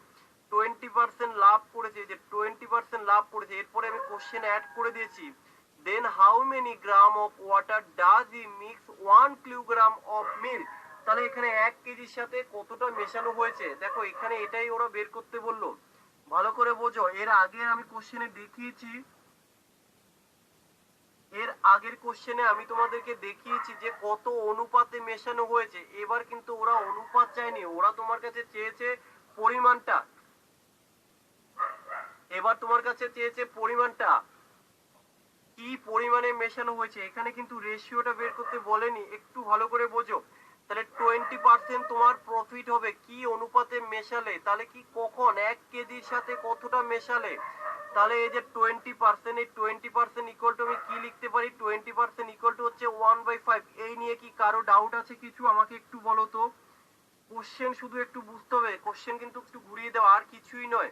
[SPEAKER 1] 20% লাভ করেছে, যে 20% লাভ করেছে, এরপরে আমি কোশ্চেন অ্যাড করে দিয়েছি, then how many gram of water does he mix 1 kilogram of milk. তাহলে এখানে 1 কেজির সাথে কতটা মেশানো হয়েছে, দেখো এখানে এটাই ওরা বের করতে বললো। ভালো করে বোঝো, এর আগে আমি কোশ্চেনে দেখিয়েছি, এর আগের কোশ্চেনে আমি তোমাদেরকে দেখিয়েছি যে কত অনুপাতে মেশানো হয়েছে। এবার কিন্তু ওরা অনুপাত চায়নি, ওরা তোমার কাছে চেয়েছে পরিমাণটা। এবার তোমার কাছে চেয়েছে পরিমাণটা, কি পরিমাণে মেশানো হয়েছে। এখানে কিন্তু রেশিওটা বের করতে বলেনি, একটু ভালো করে বোঝো। তাহলে 20% তোমার প্রফিট হবে কি অনুপাতে মেশালে, তাহলে কি কখন 1 কেজির সাথে কতটা মেশালে। তাহলে এই যে 20%, এই 20% ইকুয়াল টু আমি কি লিখতে পারি, 20% ইকুয়াল টু হচ্ছে 1/5। এই নিয়ে কি কারো ডাউট আছে কিছু, আমাকে একটু বলো তো। কোশ্চেন শুধু একটু বুঝতে হবে, কোশ্চেন কিন্তু একটু ঘুরিয়ে দেওয়া, আর কিছুই নয়।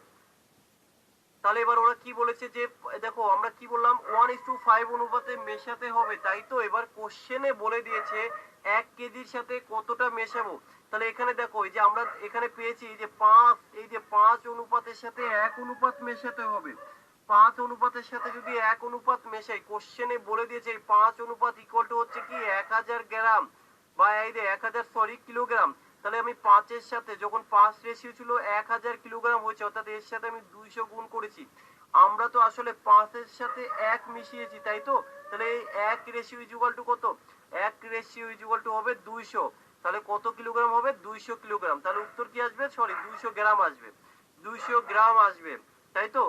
[SPEAKER 1] তাহলে এবার ওরা কি বলেছে যে দেখো আমরা কি বললাম, 1:5 অনুপাতে মেশাতে হবে, তাই তো। এবার কোশ্চেনে বলে দিয়েছে 1 কেজির সাথে কতটা মেশাবো। তাহলে এখানে দেখো এই যে আমরা এখানে পেয়েছি যে 5, এই যে 5 অনুপাতের সাথে 1 অনুপাত মেশাতে হবে। 5 অনুপাতের সাথে যদি 1 অনুপাত মেশাই, কোশ্চেনে বলে দিয়েছে এই 5 অনুপাত ইকুয়াল টু হচ্ছে কি 1000 গ্রাম, বা এই যে 1000 কিলোগ্রাম। তাহলে আমি 5-এর সাথে, যখন 5 রেশিও ছিল 1000 কিলোগ্রাম হয়েছে, অর্থাৎ এর সাথে আমি 200 গুণ করেছি। আমরা তো আসলে 5-এর সাথে 1 মিশিয়েছি, তাই তো। তাহলে এই 1 রেশিও ইকুয়াল টু কত, 1 রেশিও ইকুয়াল টু হবে 200। তাহলে কত কিলোগ্রাম হবে, 200 কিলোগ্রাম। তাহলে উত্তর কি আসবে, সরি 200 গ্রাম আসবে, 200 গ্রাম আসবে, তাই তো।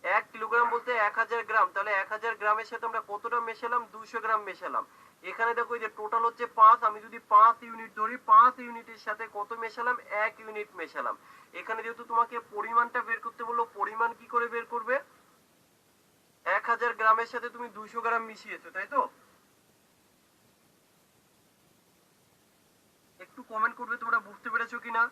[SPEAKER 1] 1 কিলোগ্রাম বলতে 1000 গ্রাম, তাহলে 1000 গ্রামের সাথে আমরা কতটা মেশালাম, 200 গ্রাম মেশালাম। এখানে দেখো এই যে টোটাল হচ্ছে 5, আমি যদি 5 ইউনিট ধরি, 5 ইউনিটের সাথে কত মেশালাম, 1 ইউনিট মেশালাম। এখানে যেহেতু তোমাকে পরিমাণটা বের করতে বললো, পরিমাণ কি করে বের করবে, 1000 গ্রামের সাথে তুমি 200 গ্রাম মিশিয়েছো, তাই তো। একটু কমেন্ট করবে তোমরা বুঝতে পেরেছো কিনা।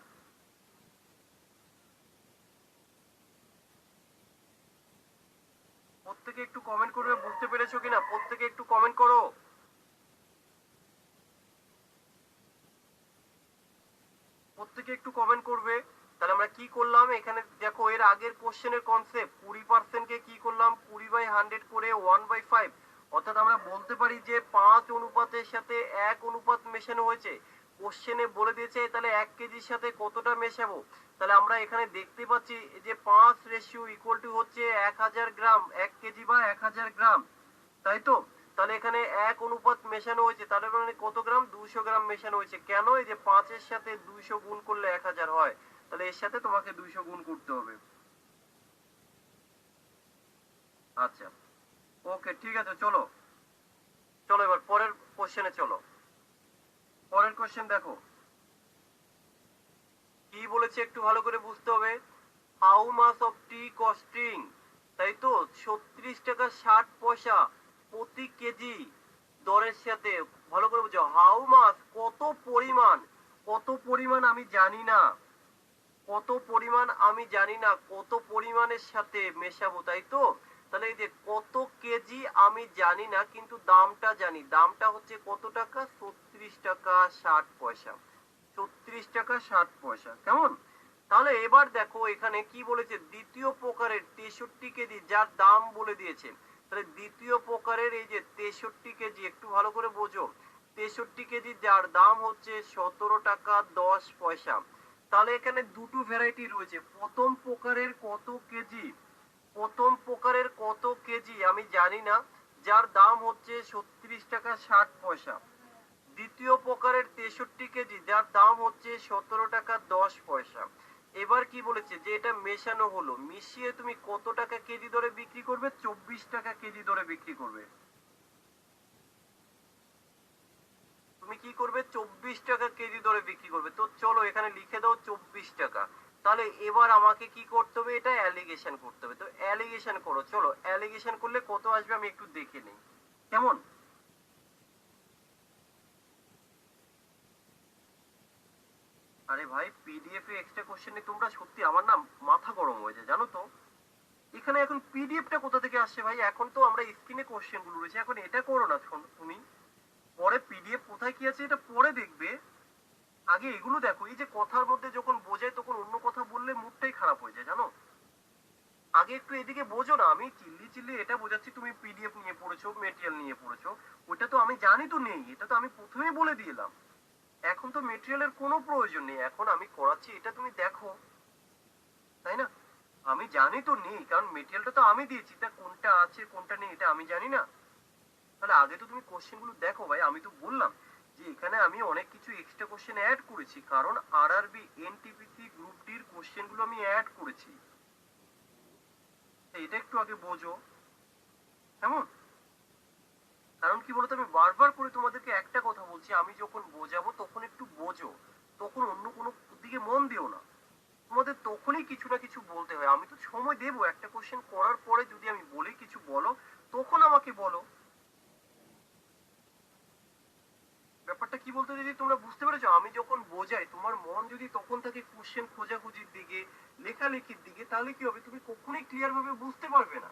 [SPEAKER 1] প্রত্যেকে একটু কমেন্ট করবে বুঝতে পেরেছো কিনা, প্রত্যেকে একটু কমেন্ট করো। প্রত্যেকে একটু কমেন্ট করবে। তাহলে আমরা কি করলাম এখানে দেখো, এর আগের কোশ্চেনের কনসেপ্ট, 20% কে কি করলাম 20/100 করে 1/5, অর্থাৎ আমরা বলতে পারি যে 5 অনুপাতের সাথে 1 অনুপাত মেশানো হয়েছে। কোশ্চেনে বলে দিয়েছে তাহলে 1 কেজির সাথে কতটা মেশাবো। তাহলে আমরা এখানে দেখতে পাচ্ছি যে 5 রেশিও ইকুয়াল টু হচ্ছে 1000 গ্রাম, 1 কেজি বা 1000 গ্রাম, তাই তো। তাহলে এখানে 1 অনুপাত মেশানো হয়েছে, তাহলে মানে কত গ্রাম, 200 গ্রাম মেশানো হয়েছে। কেন, এই যে 5-এর সাথে 200 গুণ করলে 1000 হয়, তাহলে এর সাথে তোমাকে 200 গুণ করতে হবে। আচ্ছা, ওকে, ঠিক আছে, চলো চলো এবার পরের কোশ্চেনে চলো। পরের কোশ্চেন দেখো কি বলেছে, একটু ভালো করে বুঝতে হবে। How much of tea costing, তাই তো, 36 টাকা 60 পয়সা প্রতি কেজি দরের সাথে। ভালো করে বুঝো, হাউ মাস কত পরিমাণ, কত পরিমাণ আমি জানি না, কত পরিমাণ আমি জানি না, কত পরিমাণের সাথে মেশাবো, তাই তো। তাহলে এই যে কত কেজি আমি জানি না, কিন্তু দামটা জানি, দামটা হচ্ছে কত টাকা, 36 টাকা 60 পয়সা, 36 টাকা 60 পয়সা, কেমন। তাহলে এবার দেখো এখানে কি বলেছে, দ্বিতীয় প্রকারের 63 কেজি, যার দাম বলে দিয়েছে। তাহলে দ্বিতীয় প্রকারের এই যে 63 কেজি, একটু ভালো করে বোঝো, 63 কেজি যার দাম হচ্ছে 17 টাকা 10 পয়সা। তাহলে এখানে দুটো ভ্যারাইটি রয়েছে, প্রথম প্রকারের কত কেজি, প্রথম প্রকারের কত কেজি আমি জানি না, যার দাম হচ্ছে 36 টাকা 60 পয়সা। দ্বিতীয় প্রকারের 63 কেজি, যার দাম হচ্ছে 17 টাকা 10 পয়সা। এবার কি বলেছে যে এটা মেশানো হলো, মিশিয়ে তুমি কত টাকা কেজি দরে বিক্রি করবে, 24 টাকা কেজি দরে বিক্রি করবে। তুমি কি করবে, 24 টাকা কেজি দরে বিক্রি করবে। তো চলো এখানে লিখে দাও 24 টাকা। তাহলে এবার আমাকে কি করতে হবে, এটা অ্যালিগেশন করতে হবে। তো অ্যালিগেশন করো, চলো অ্যালিগেশন করলে কত আসবে আমি একটু দেখে নিই। কেমন? আরে ভাই পিডিএফ এ এক্সট্রা কোশ্চেনে তোমরা সত্যি আমার না মাথা গরম হয়ে যায় জানো তো। এখানে এখন পিডিএফটা কোথা থেকে আসছে ভাই? এখন তো আমরা স্ক্রিনে কোশ্চেন গুলো রয়েছে, এখন এটা করো না তুমি। পরে পিডিএফ কোথায় কি আছে এটা পরে দেখবে, আগে এগুলো দেখো। এই যে কথার মধ্যে যখন বোঝায় তখন অন্য কথা বললে মুডটাই খারাপ হয়ে যায় জানো। আগে একটু এদিকে বোঝো না। আমি চিল্লি চিল্লি এটা বোঝাচ্ছি, তুমি পিডিএফ নিয়ে পড়েছো, মেটেরিয়াল নিয়ে পড়েছো, ওটা তো আমি জানি তো নেই, এটা তো আমি প্রথমেই বলে দিলাম। এখন তো মেটেরিয়ালের কোনো প্রয়োজন নেই, এখন আমি করাচ্ছি এটা তুমি দেখো, তাই না? আমি জানি তো নেই, কারণ মেটেরিয়ালটা তো আমি দিয়েছি, তা কোনটা আছে কোনটা নেই এটা আমি জানি না। তাহলে আগে তো তুমি কোশ্চেন গুলো দেখো ভাই। আমি তো বললাম যে এখানে আমি অনেক কিছু এক্সট্রা কোশ্চেন অ্যাড করেছি, কারণ আরআরবি এনটিপিসি গ্রুপ ডির কোশ্চেন গুলো আমি অ্যাড করেছি। এটা একটু আগে বোঝো কেমন। কারণ কি বলতো, আমি বারবার করে তোমাদেরকে একটা কথা বলছি, আমি যখন বোঝাবো তখন একটু বোঝো, তখন অন্য কোনো দিকে মন দিও না। তোমাদের তখনই কিছু না কিছু বলতে হয়। আমি তো সময় দেবো, একটা কোশ্চেন করার পরে যদি আমি বলি কিছু বলো, তখন আমাকে বলো। ব্যাপারটা কি বলতে যদি তোমরা বুঝতে পেরেছো, আমি যখন বোঝাই তোমার মন যদি তখন থাকে কোশ্চেন খোঁজাখুঁজির দিকে, লেখালেখির দিকে, তাহলে কি হবে, তুমি কখনোই ক্লিয়ার ভাবে বুঝতে পারবে না।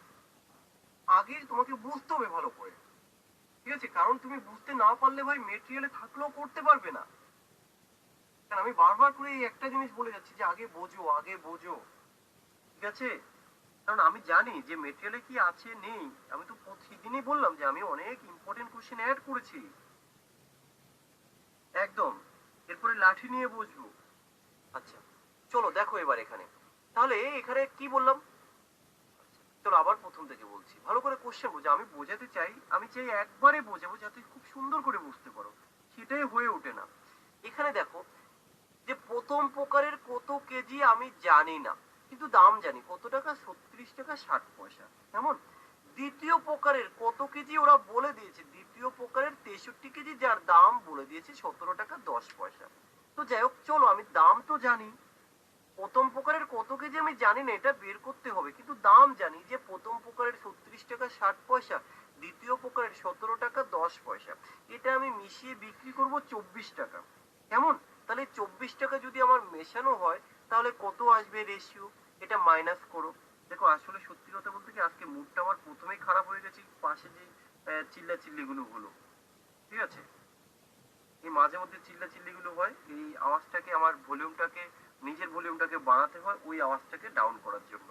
[SPEAKER 1] আগে তোমাকে বুঝতে হবে ভালো করে, ঠিক আছে? কারণ তুমি বুঝতে না পারলে ভাই মেটেরিয়ালে থাকলেও করতে পারবে না। কারণ আমি বারবার করে এই একটা জিনিস বলে যাচ্ছি যে আগে বোঝো, আগে বোঝো, ঠিক আছে? কারণ আমি জানি যে মেটেরিয়ালে কি আছে নেই। আমি তো প্রতিদিনই বললাম যে আমি অনেক ইম্পর্টেন্ট কোশ্চেন অ্যাড করেছি একদম। এরপরে লাঠি নিয়ে বসবো। আচ্ছা চলো দেখো এবার এখানে, তাহলে এখানে কি বললাম। চলো আবার প্রথম থেকে বলছি, ভালো করে কোশ্চেন বোঝো। আমি বোঝাতে চাই, আমি চাই একবারে বোঝাবো যাতে খুব সুন্দর করে বুঝতে পারো, সেটাই হয়ে ওঠে না। এখানে দেখো যে প্রথম প্রকারের কত কেজি আমি জানি না, কিন্তু দাম জানি কত টাকা, 36 টাকা 60 পয়সা। কেমন? দ্বিতীয় প্রকারের কত কেজি ওরা বলে দিয়েছে, দ্বিতীয় প্রকারের 63 কেজি, যার দাম বলে দিয়েছে 17 টাকা 10 পয়সা। তো যাই হোক, চলো আমি দাম তো জানি, প্রথম প্রকারের কত কেজি আমি জানি না, এটা বের করতে হবে, কিন্তু দাম জানি যে প্রথম প্রকারের 36 টাকা 60 পয়সা, দ্বিতীয় প্রকারের 17 টাকা 10 পয়সা। এটা আমি মিশিয়ে বিক্রি করব 24 টাকা। কেমন? তাহলে 24 টাকা যদি আমার মেশানো হয় তাহলে কত আসবে রেশিও, এটা মাইনাস করো। দেখো আসলে সত্যি কথা বলতে কি, আজকে মুডটা আমার প্রথমেই খারাপ হয়ে গেছে, পাশে যে চিল্লা চিল্লি গুলো হলো, ঠিক আছে? এই মাঝে মধ্যে চিল্লা চিল্লি গুলো হয়, এই আওয়াজটাকে, আমার ভলিউমটাকে, নিজের ভলিউমটাকে বাড়াতে হয় ওই আওয়াজটাকে ডাউন করার জন্য।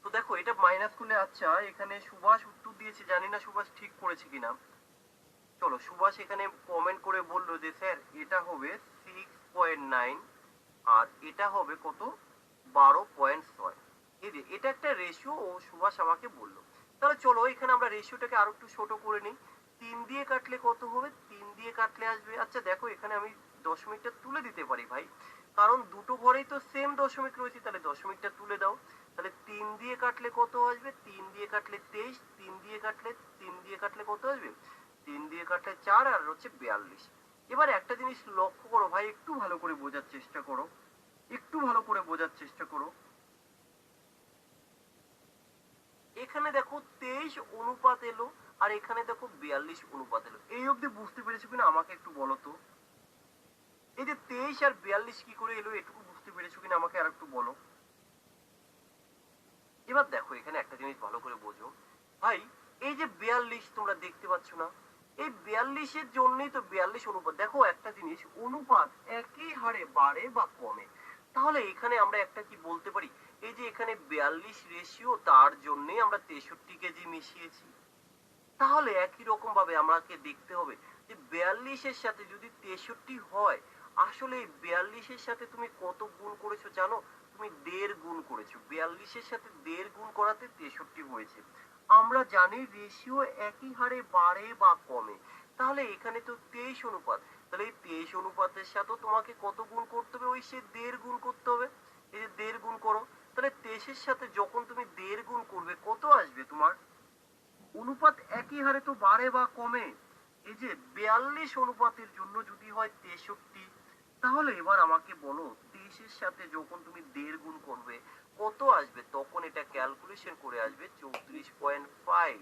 [SPEAKER 1] তো দেখো এটা মাইনাস করলে, আচ্ছা এখানে সুভাষ উত্তর দিয়েছে, জানি না সুভাষ ঠিক করেছে কিনা। চলো সুভাষ এখানে কমেন্ট করে বললো যে স্যার এটা হবে 6.9, আর এটা হবে কত, 12.6। এই যে এটা একটা রেশিও ও সুভাষ আমাকে বললো। তাহলে চলো এখানে আমরা রেশিওটাকে আরো একটু ছোট করে নিই। 3 দিয়ে কাটলে কত হবে, 3 দিয়ে কাটলে আসবে, আচ্ছা দেখো এখানে আমি দশমিকটা তুলে দিতে পারি ভাই, কারণ দুটো ঘরেই তো সেম দশমিক রয়েছে, তাহলে দশমিকটা তুলে দাও। তাহলে 3 দিয়ে কাটলে কত আসবে, 3 দিয়ে কাটলে 23, 3 দিয়ে কাটলে কত আসবে, 3 দিয়ে কাটলে 4, আর হচ্ছে 42। এবার একটা জিনিস লক্ষ্য করো ভাই, একটু ভালো করে বোঝার চেষ্টা করো, একটু ভালো করে বোঝার চেষ্টা করো। এখানে দেখো 23 অনুপাত এলো, আর এখানে দেখো 42 অনুপাত এলো। এই অবধি বুঝতে পেরেছো কিনা আমাকে একটু বলো তো। এই যে 23 আর 42 কি করে এলো, এটুকু বুঝতে পেরেছো কিনা আমাকে আর একটু বলো। এবার দেখো এখানে একটা জিনিস ভালো করে বোঝো ভাই, এই যে 42 তোমরা দেখতে পাচ্ছ না, এই 42-এর জন্যই তো 42 অনুপাত। দেখো একটা জিনিস, অনুপাত একই হারে বাড়ে বা কমে, তাহলে এখানে আমরা একটা কি বলতে পারি, এই যে এখানে 42 রেশিও, তার জন্যই আমরা 63 কেজি মিশিয়েছি। তাহলে একই রকম ভাবে আমাকে দেখতে হবে যে 42-এর সাথে যদি 63 হয়, আসলে এই 42-এর সাথে তুমি কত গুণ করেছো জানো? তুমি 1.5 গুণ করেছো, 42-এর সাথে 1.5 গুণ করাতে 63 হয়েছে। আমরা জানি রেশিও একই হারে বাড়ে বা কমে, তাহলে এখানে তো 23 অনুপাত, তাহলে এই 23 অনুপাতের সাথে তোমাকে কত গুণ করতে হবে, ওই সে 1.5 গুণ করতে হবে। এই যে 1.5 গুণ করো, তাহলে 23-এর সাথে যখন তুমি 1.5 গুণ করবে কত আসবে তোমার, অনুপাত একই হারে তো বাড়ে বা কমে। এই যে 42 অনুপাতের জন্য যদি হয় 63, তাহলে এবার আমাকে বলো 23-এর সাথে যখন তুমি 1.5 গুণ করবে কত আসবে, তখন এটা ক্যালকুলেশন করে আসবে 34.5।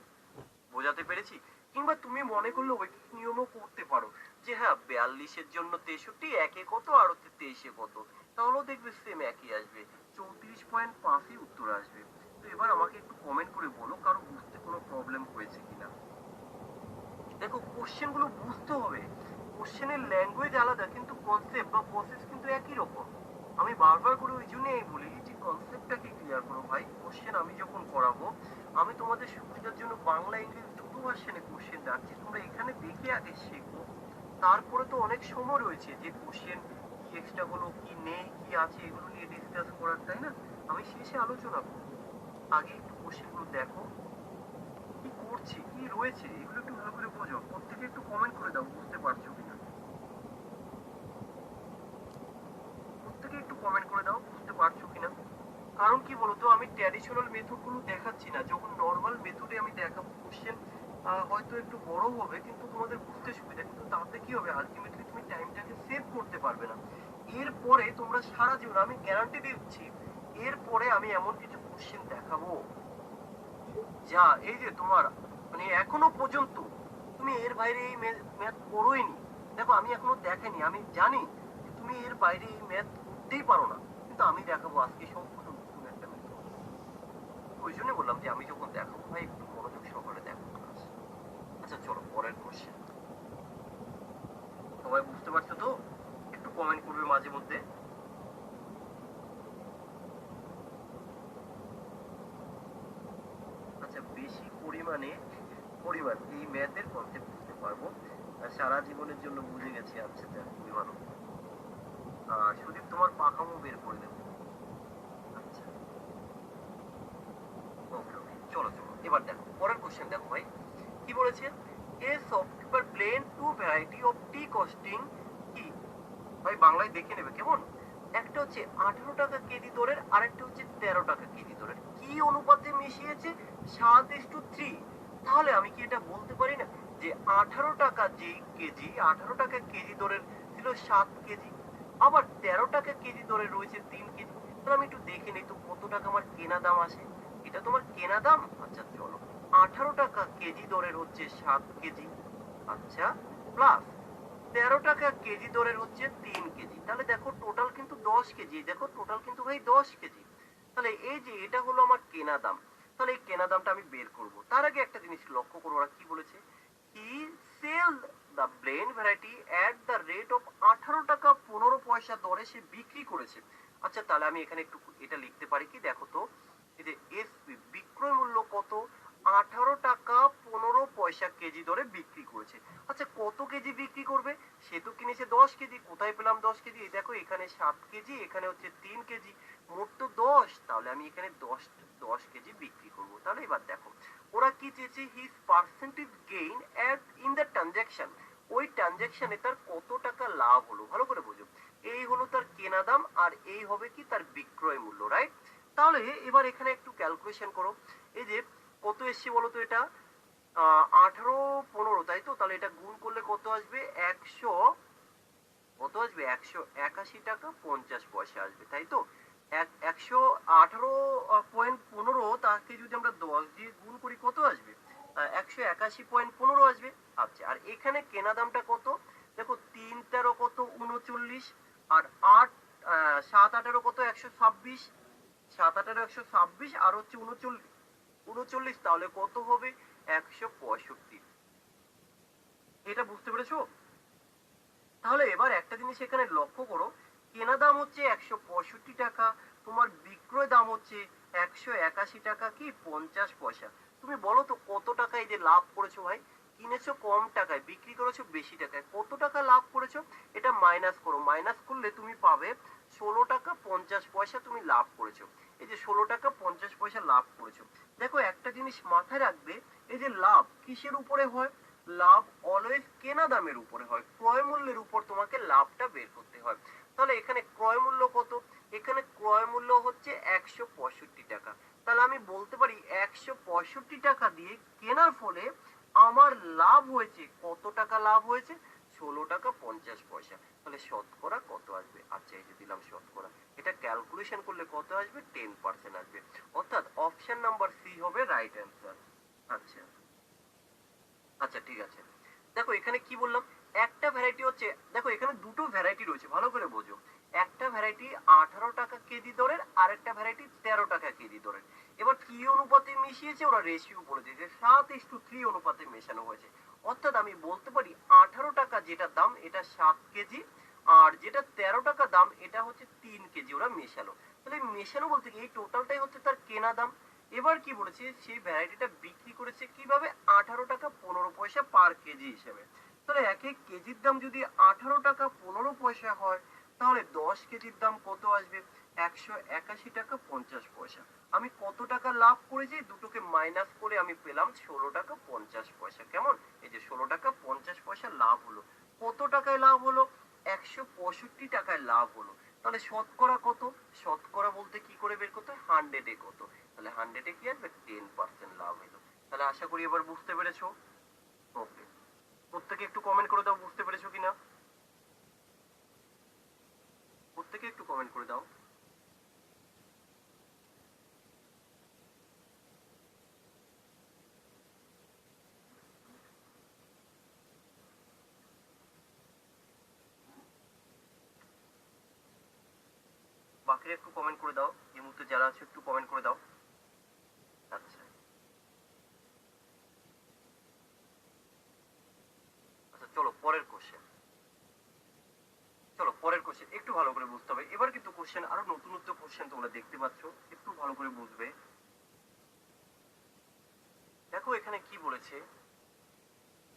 [SPEAKER 1] বোঝাতে পেরেছি? কিংবা তুমি মনে করলে ঐকিক নিয়মও করতে পারো যে হ্যাঁ 42-এর জন্য 63 একে কত আর হচ্ছে 23-এ কত, তাহলেও দেখবে সেম একই আসবে, 34.5ই উত্তর আসবে। তো এবার আমাকে একটু কমেন্ট করে বলো কারো বুঝতে কোনো প্রবলেম হয়েছে কিনা। দেখো কোশ্চেন গুলো বুঝতে হবে, কোশ্চেনের ল্যাঙ্গুয়েজ আলাদা কিন্তু কনসেপ্ট বা প্রসেস কিন্তু একই রকম। আমি বারবার করে ওই জন্যই বলি যে কনসেপ্টটাকে ক্লিয়ার করো ভাই। কোশ্চেন আমি যখন করাবো আমি তোমাদের সুবিধার জন্য বাংলা ইংলিশ দুটো ভার্সনে কোশ্চেন রাখছি, তোমরা এখানে দেখে আগে শেখো। তারপরে তো অনেক সময় রয়েছে যে কোশ্চেন কি এক্সট্রা গুলো কি নেই কি আছে এগুলো নিয়ে ডিসকাস করার, তাই না? আমি শেষে আলোচনা করবো, আগে একটু কোশ্চেন গুলো দেখো কি করছে কি রয়েছে এগুলো একটু ভালো করে বোঝো। প্রত্যেকে একটু কমেন্ট করে দাও বুঝতে পারছো কিনা, প্রত্যেকে একটু কমেন্ট করে দাও বুঝতে পারছো কিনা। কারণ কি বলতো আমি ট্র্যাডিশনাল মেথড গুলো দেখাচ্ছি না, যখন নর্মাল মেথডে আমি দেখাবো কোশ্চেন হয়তো একটু বড় হবে কিন্তু তোমাদের বুঝতে সুবিধা, কিন্তু তাতে কি হবে আলটিমেটলি তুমি টাইমটাকে সেভ করতে পারবে না। এরপরে তোমরা সারা জীবন আমি গ্যারান্টি দিচ্ছি এরপরে আমি এমন কিছু কোশ্চেন দেখাবো যা এই যে তোমার মানে এখনো পর্যন্ত তুমি এর বাইরে এই ম্যাথ করোই নি। দেখো আমি এখনো দেখাইনি, আমি জানি যে তুমি এর বাইরে এই ম্যাথ করতেই পারো না, কিন্তু আমি দেখাবো আজকে সম্পূর্ণ নতুন একটা মেথড। ওই জন্য বললাম যে আমি যখন দেখাবো ভাই একটু মনোযোগ সহকারে দেখো ক্লাস। আচ্ছা চলো পরের কোশ্চেন। সবাই বুঝতে পারছো তো? একটু কমেন্ট করবে মাঝে মধ্যে। আচ্ছা বেশি পরিমাণ এই ম্যাথের কনসেপ্ট বুঝতে পারবো সারা জীবনের জন্য বুঝে গেছি। আচ্ছা আচ্ছা খুবই ভালো। সুদীপ তোমার পাখামো বের করে দেবো। আচ্ছা ওকে ওকে চলো চলো এবার দেখো পরের কোশ্চেন দেখো ভাই কি বলেছে। A shopkeeper plan two variety of tea costing কি, ভাই বাংলায় দেখে নেবে কেমন। একটা হচ্ছে 18 টাকা কেজি দরের, আরেকটা হচ্ছে 13 টাকা কেজি দরের, কি অনুপাতে মিশিয়েছে 7:3। তাহলে আমি কি এটা বলতে পারি না যে 18 টাকা যেই কেজি 18 টাকা কেজি দরের ছিল 7 কেজি, আবার 13 টাকা কেজি দরের রয়েছে 3 কেজি। তাহলে আমি একটু দেখে নিই তো কত টাকা আমার কেনা দাম আসে। এটা তোমার কেনা দাম। আচ্ছা চলো 18 টাকা কেজি দরের হচ্ছে 7 কেজি, আচ্ছা প্লাস 13 টাকা কেজি দরের হচ্ছে 3 কেজি, তাহলে দেখো টোটাল কিন্তু 10 কেজি, দেখো টোটাল কিন্তু ভাই 10 কেজি। তাহলে এই যে এটা হলো আমার কেনা দাম, তাহলে এই কেনা দামটা আমি বের করব। তার আগে একটা জিনিস লক্ষ্য করো ওরা কি বলেছে, he sell the blend variety at the rate of 18 taka 15 পয়সা দরে সে বিক্রি করেছে। আচ্ছা তাহলে আমি এখানে একটু এটা লিখতে পারি কি দেখো তো, এই যে এসপি বিক্রয় মূল্য কত, 18 টাকা 15 পয়সা কেজি দরে বিক্রি করেছে। আচ্ছা কত কেজি বিক্রি করবে, সে তো কিনেছে 10 কেজি, কোথায় পেলাম 10 কেজি, এই দেখো এখানে 7 কেজি এখানে হচ্ছে 3 কেজি, মোট তো 10, তাহলে আমি এখানে 10 কেজি বিক্রি করব। তাহলে এবার দেখো ওরা কি চেয়েছে, his percentage gain at in the transaction, ওই ট্রানজাকশনে তার কত টাকা লাভ হলো ভালো করে বোঝো। এই হলো তার কেনা দাম আর এই হবে কি তার বিক্রয় মূল্য, রাইট? তাহলে এবার এখানে একটু ক্যালকুলেশন করো, এই যে কত এসছে বলো তো, এটা 18 15 তাই তো, তাহলে এটা গুণ করলে কত আসবে, 181 টাকা 50 পয়সা আসবে, তাই তো। 118.15 তাকে যদি আমরা 10 দিয়ে গুণ করি কত আসবে, 181.15 আসবে। আচ্ছা আর এখানে কেনা দামটা কত, দেখো 3 13 কত 39, আর 7 18 কত 126, 7 18 126 আর হচ্ছে 39 তাহলে কত হবে 165। এটা বুঝতে পেরেছো? তাহলে এবার একটা জিনিস এখানে লক্ষ্য করো, কেনা দাম হচ্ছে 165 টাকা, তোমার বিক্রয় দাম হচ্ছে 181 টাকা কি 50 পয়সা। তুমি বলো তো কত টাকা এই যে লাভ করেছো ভাই, কিনেছো কম টাকায় বিক্রি করেছো বেশি টাকায়, কত টাকা লাভ করেছো। এটা মাইনাস করো, মাইনাস করলে তুমি পাবে 16 টাকা 50 পয়সা তুমি লাভ করেছো। এই যে 16 টাকা 50 পয়সা লাভ করেছো। দেখো একটা জিনিস মাথায় রাখবে, এই যে লাভ কিসের উপরে হয়, লাভ অলওয়েজ কেনা দামের উপরে হয়, ক্রয় মূল্যের উপর তোমাকে লাভটা বের করতে হয়। তাহলে এখানে ক্রয় মূল্য কত, এখানে ক্রয় মূল্য হচ্ছে 165 টাকা, তাহলে আমি বলতে পারি 165 টাকা দিয়ে কেনার ফলে আমার লাভ হয়েছে কত টাকা লাভ হয়েছে, 16 টাকা 50 পয়সা। তাহলে শতকরা কত আসবে? আচ্ছা এই যে দিলাম শতকরা, এটা ক্যালকুলেশন করলে কত আসবে? 10% আসবে, অর্থাৎ অপশন নাম্বার সি হবে রাইট অ্যান্সার। আচ্ছা আচ্ছা ঠিক আছে। দেখো এখানে কি বললাম, একটা ভ্যারাইটি হচ্ছে, দেখো এখানে দুটো ভ্যারাইটি রয়েছে, ভালো করে বোঝো। একটা ভ্যারাইটি 18 টাকা কেজি দরের, আর একটা ভ্যারাইটি 13 টাকা কেজি দরের। এবার কি অনুপাতে মিশিয়েছে ওরা? রেশিও বলে দিয়েছে, 7:3 অনুপাতে মেশানো হয়েছে। অর্থাৎ আমি বলতে পারি 18 টাকা যেটা দাম এটা 7 কেজি, আর যেটা 13 টাকা দাম এটা হচ্ছে 3 কেজি ওরা মেশালো। তাহলে মেশানো বলতে কি এই টোটালটাই হচ্ছে তার কেনা দাম। এবার কি বলেছে, সেই ভ্যারাইটিটা বিক্রি করেছে কিভাবে? 18 টাকা 15 পয়সা পার কেজি হিসেবে। তাহলে এক এক কেজির দাম যদি 18 টাকা 15 পয়সা হয়, তাহলে 10 কেজির দাম কত আসবে? 181 টাকা 50 পয়সা। আমি কত টাকা লাভ করেছি? দুটোকে মাইনাস করে আমি পেলাম 16 টাকা 50 পয়সা। কেমন? এই যে 16 টাকা 50 পয়সা লাভ হলো। কত টাকায় লাভ হলো? 165 টাকায় লাভ হলো। তাহলে শতকরা কত? শতকরা বলতে কি করে বের করতে হয়? 100-এ কত? তাহলে 100-এ কি আসবে? 10% লাভ হলো। তাহলে আশা করি এবার বুঝতে পেরেছো। ওকে, প্রত্যেকে একটু কমেন্ট করে দাও বুঝতে পেরেছো কিনা। প্রত্যেকে একটু কমেন্ট করে দাও। বাকিরা একটু কমেন্ট করে দাও, এই মুহূর্তে যারা আছে একটু কমেন্ট করে দাও। আচ্ছা আচ্ছা, চলো পরের কোশ্চেন। চলো পরের কোশ্চেন একটু ভালো করে বুঝতে হবে। এবার কিন্তু কোশ্চেন আরো নতুনত্ব কোশ্চেন তোমরা দেখতে পাচ্ছ, একটু ভালো করে বুঝবে। দেখো এখানে কি বলেছে,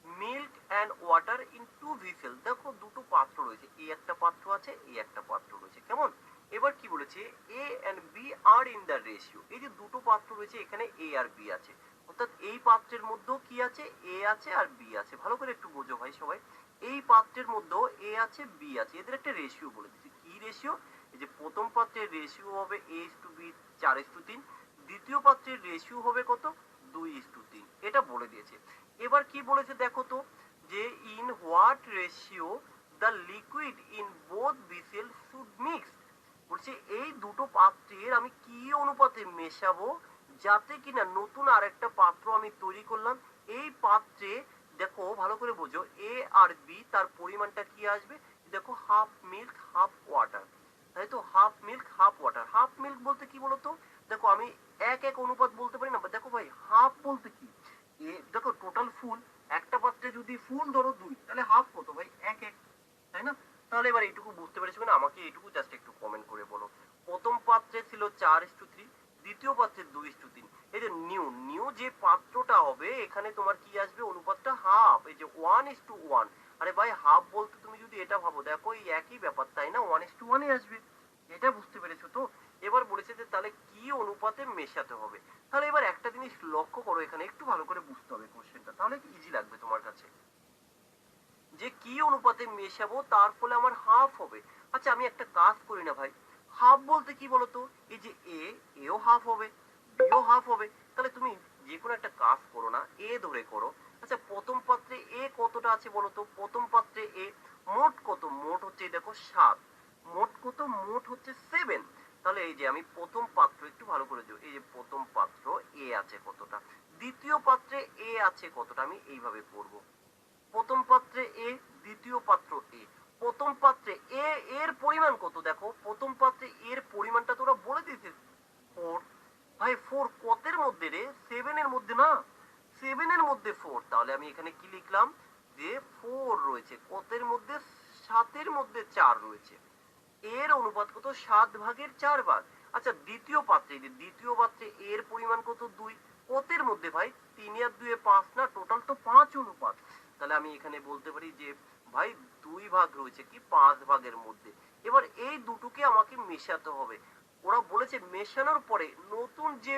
[SPEAKER 1] milk and water in two vessel. দেখো দুটো পাত্র রয়েছে, এই একটা পাত্র আছে, এই একটা পাত্র রয়েছে। কেমন? এবার কি বলেছে, A and B are in the ratio. এই যে দুটো পাত্র রয়েছে, এখানে এ আর বি আছে, অর্থাৎ এই পাত্রের মধ্যেও কি আছে? এ আছে আর বি আছে। ভালো করে একটু বোঝো ভাই সবাই, এই পাত্রের মধ্যেও এ আছে বি আছে, এদের একটা রেশিও বলে দিচ্ছি। কি রেশিও? এই যে প্রথম পাত্রের রেশিও হবে A:B 4:3, দ্বিতীয় পাত্রের রেশিও হবে কত? 2:3, এটা বলে দিয়েছে। এবার কি বলেছে দেখো তো, যে in what ratio the liquid in both vessel should mix. বলছে এই দুটো পাত্রের আমি কি অনুপাতে মেশাবো যাতে কিনা নতুন আরেকটা পাত্র আমি তৈরি করলাম। এই পাত্রে দেখো ভালো করে বোঝো, এ আর বি তার পরিমাণটা কি আসবে? দেখো হাফ মিল্ক হাফ ওয়াটার, তাই তো? Half milk half water. Half milk বলতে কি বলতো? দেখো আমি এক এক অনুপাত বলতে পারি না। দেখো ভাই হাফ বলতে কি, দেখো টোটাল ফুল, একটা পাত্রে যদি ফুল ধরো 2, তাহলে হাফ কত ভাই? এক এক, তাই না? তাহলে এবার এইটুকু বুঝতে পেরেছো কিনা আমাকে এইটুকু জাস্ট একটু কমেন্ট করে বলো। প্রথম পাত্রে ছিল 4:3, দ্বিতীয় পাত্রে 2:3। এই যে নিউ নিউ যে পাত্রটা হবে এখানে তোমার কি আসবে? অনুপাতটা হাফ, এই যে 1:1। আরে ভাই হাফ বলতে তুমি যদি এটা ভাবো, দেখো এই একই ব্যাপার, তাই না? 1:1 আসবে। এটা বুঝতে পেরেছো তো? এবার বলেছে যে তাহলে কি অনুপাতে মেশাতে হবে। তাহলে এবার একটা জিনিস লক্ষ্য করো, এখানে একটু ভালো করে বুঝতে হবে কোশ্চেনটা, তাহলে ইজি লাগবে তোমার কাছে। যে কি অনুপাতে মেশাবো তার ফলে আমার হাফ হবে। আচ্ছা আমি একটা কাজ করি না ভাই, হাফ বলতে কি বলতো? এই যে এও হাফ হবে, বিও হাফ হবে। তাহলে তুমি যে কোনো একটা কাজ করো না, এ ধরে করো। আচ্ছা প্রথম পাত্রে এ কতটা আছে বলতো? প্রথম পাত্রে এ মোট কত? মোট হচ্ছে দেখো 7। মোট কত? মোট হচ্ছে 7। তাহলে এই যে আমি প্রথম পাত্র একটু ভালো করে দিও, এই যে প্রথম পাত্র এ আছে কতটা, দ্বিতীয় পাত্রে এ আছে কতটা, আমি এইভাবে করব। প্রথম পাত্রে এ, দ্বিতীয় পাত্র এ, প্রথম পাত্রে এ এর পরিমাণ কত? দেখো প্রথম পাত্রে এর পরিমাণটা তোরা বলে দিয়েছে 4। ভাই 4 কতের মধ্যে রে? 7 এর মধ্যে না, 7 এর মধ্যে 4। তাহলে আমি এখানে কি লিখলাম, যে 4 রয়েছে কতের মধ্যে? 7 এর মধ্যে 4 রয়েছে। এর অনুপাত কত? 7/4 ভাগ। আচ্ছা দ্বিতীয় পাত্রে, দ্বিতীয় পাত্রে এর পরিমাণ কত? 2। কতের মধ্যে ভাই? 3 আর 2 5 না, টোটাল তো 5 অনুপাত। তাহলে আমি এখানে বলতে পারি যে ভাই 2 ভাগ রয়েছে কি 5 ভাগের মধ্যে। এবার এই দুটোকে আমাকে মেশাতে হবে। ওরা বলেছে মেশানোর পরে নতুন যে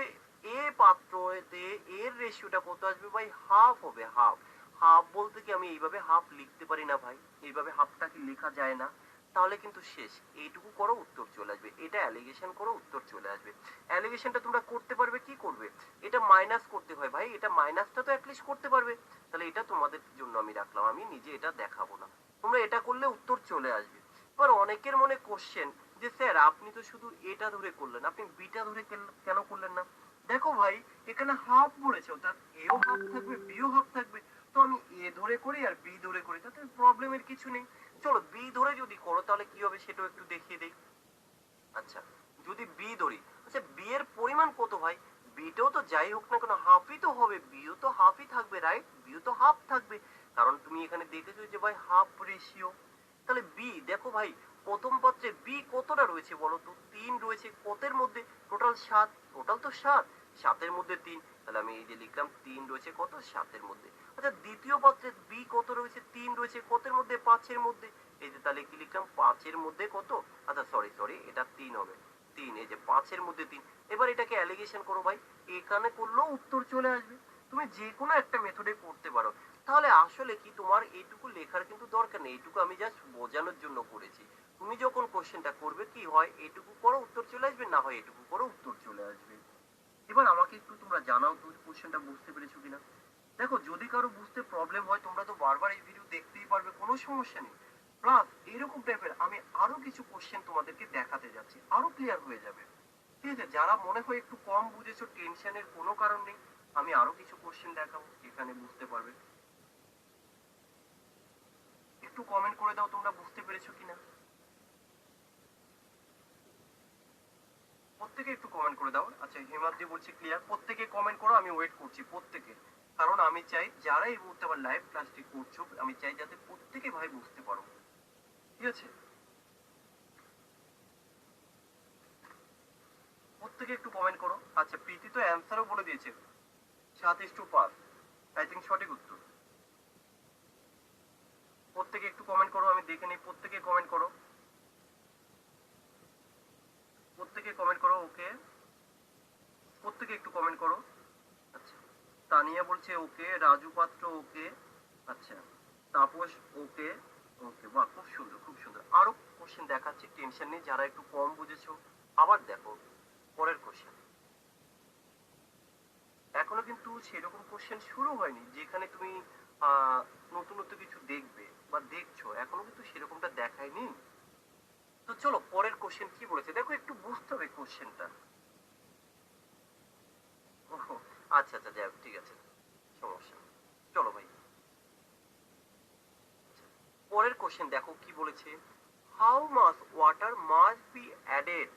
[SPEAKER 1] এ পাত্রতে এর রেশিওটা কত আসবে ভাই? হাফ হবে, হাফ। হাফ বলতে কি আমি এইভাবে হাফ লিখতে পারি না ভাই? এইভাবে হাফটা কি লেখা যায় না? তাহলে কিন্তু শেষ। এইটুকু করো উত্তর চলে আসবে, এটা অ্যালিগেশন করো উত্তর চলে আসবে। অ্যালিগেশনটা তোমরা করতে পারবে, কি করবে? এটা মাইনাস করতে হয় ভাই, এটা মাইনাসটা তো অ্যাটলিস্ট করতে পারবে। তাহলে এটা তোমাদের জন্য আমি রাখলাম, আমি নিজে এটা দেখাবো না। তোমরা এটা করলে উত্তর চলে আসবে। এবার অনেকের মনে কোশ্চেন যে স্যার আপনি তো শুধু এটা ধরে করলেন, আপনি বিটা ধরে কেন করলেন না? দেখো ভাই, এখানে হাফ বলেছে, অর্থাৎ এও হাফ থাকবে বিও হাফ থাকবে। তো আমি এ ধরে করি আর বি ধরে করি, তাতে প্রবলেমের কিছু নেই। চলো বি ধরে যদি করো তাহলে কি হবে সেটাও একটু দেখিয়ে দেই। আচ্ছা, যদি বি ধরি, আচ্ছা বি এর পরিমাণ কত ভাই? বিটাও তো যাই হোক না কেন হাফই তো হবে, বিও তো হাফই থাকবে, রাইট? বিও তো হাফ থাকবে, কারণ তুমি এখানে দেখেছো যে ভাই হাফ রেশিও। তাহলে বি দেখো ভাই, প্রথম পত্রে বি কতটা রয়েছে বলো তো? 3 রয়েছে, কতের মধ্যে? টোটাল 7, টোটাল তো 7, 7-এর মধ্যে 3, তাহলে আমি এই যে লিখলাম 3 রয়েছে কত? 7-এর মধ্যে। আচ্ছা দ্বিতীয় পত্রে বি কত রয়েছে? 3 রয়েছে, কতের মধ্যে? 5-এর মধ্যে। এই যে তাহলে কি লিখলাম? 5-এর মধ্যে কত? আচ্ছা সরি এটা 3 হবে, 3, এই যে 5-এর মধ্যে 3। এবার এটাকে অ্যালিগেশন করো ভাই, এখানে করলেও উত্তর চলে আসবে। তুমি যে কোনো একটা মেথডে করতে পারো। তাহলে আসলে কি তোমার এইটুকু লেখার কিন্তু দরকার নেই, এইটুকু আমি জাস্ট বোঝানোর জন্য করেছি। তুমি যখন কোশ্চেনটা করবে কি হয় এইটুকু করো উত্তর চলে আসবে, না হয় এটুকু করো উত্তর চলে আসবে। এবার আমাকে একটু তোমরা জানাও তো কোশ্চেনটা বুঝতে পেরেছো কিনা। দেখো যদি কারো বুঝতে প্রবলেম হয় তোমরা তো বারবার এই ভিডিও দেখতেই পারবে, কোনো সমস্যা নেই। প্লাস এরকম টাইপের আমি আরো কিছু কোশ্চেন তোমাদেরকে দেখাতে যাচ্ছি, আরো ক্লিয়ার হয়ে যাবে। ঠিক আছে, যারা মনে হয় একটু কম বুঝেছো টেনশনের কোনো কারণ নেই, আমি আরো কিছু কোশ্চেন দেখাবো, এখানে বুঝতে পারবে। একটু কমেন্ট করে দাও তোমরা বুঝতে পেরেছো কিনা। প্রত্যেকে একটু কমেন্ট করে দাও। আচ্ছা হেমাদ্রি বলছে ক্লিয়ার, প্রত্যেকে কমেন্ট করো, আমি ওয়েট করছি প্রত্যেকে। কারণ আমি চাই যারা এই মুহূর্তে আমার লাইভ ক্লাসটি করছো, আমি চাই যাতে প্রত্যেকে ভাই বুঝতে পারো। ঠিক আছে, প্রত্যেকে একটু কমেন্ট করো। আচ্ছা প্রীতি তো অ্যান্সারও বলে দিয়েছে, 7:5, আই থিঙ্ক সঠিক উত্তর। প্রত্যেকে একটু কমেন্ট করো, আমি দেখে নিই, প্রত্যেকে কমেন্ট করো, প্রত্যেকে কমেন্ট করো। ওকে, প্রত্যেকে একটু কমেন্ট করো। আচ্ছা, তানিয়া বলছে ওকে, রাজু পাত্র ওকে, আচ্ছা তাপস ওকে। ওকে, বাহ খুব সুন্দর খুব সুন্দর। আরো কোশ্চেন দেখাচ্ছি, টেনশন নেই, যারা একটু কম বুঝেছো আবার দেখো পরের কোশ্চেন। এখনো কিন্তু সেরকম কোশ্চেন শুরু হয়নি যেখানে তুমি আহ নতুনত্ব কিছু দেখবে বা দেখছো, এখনো কিন্তু সেরকমটা দেখায়নি। তো চলো পরের কোশ্চেন কি বলেছে দেখো, একটু বুঝতে হবে কোশ্চেনটা। আচ্ছা আচ্ছা যাই হোক, ঠিক আছে, সমস্যা নেই। চলো ভাই, পরের কোশ্চেন দেখো কি বলেছে। How much water must be added,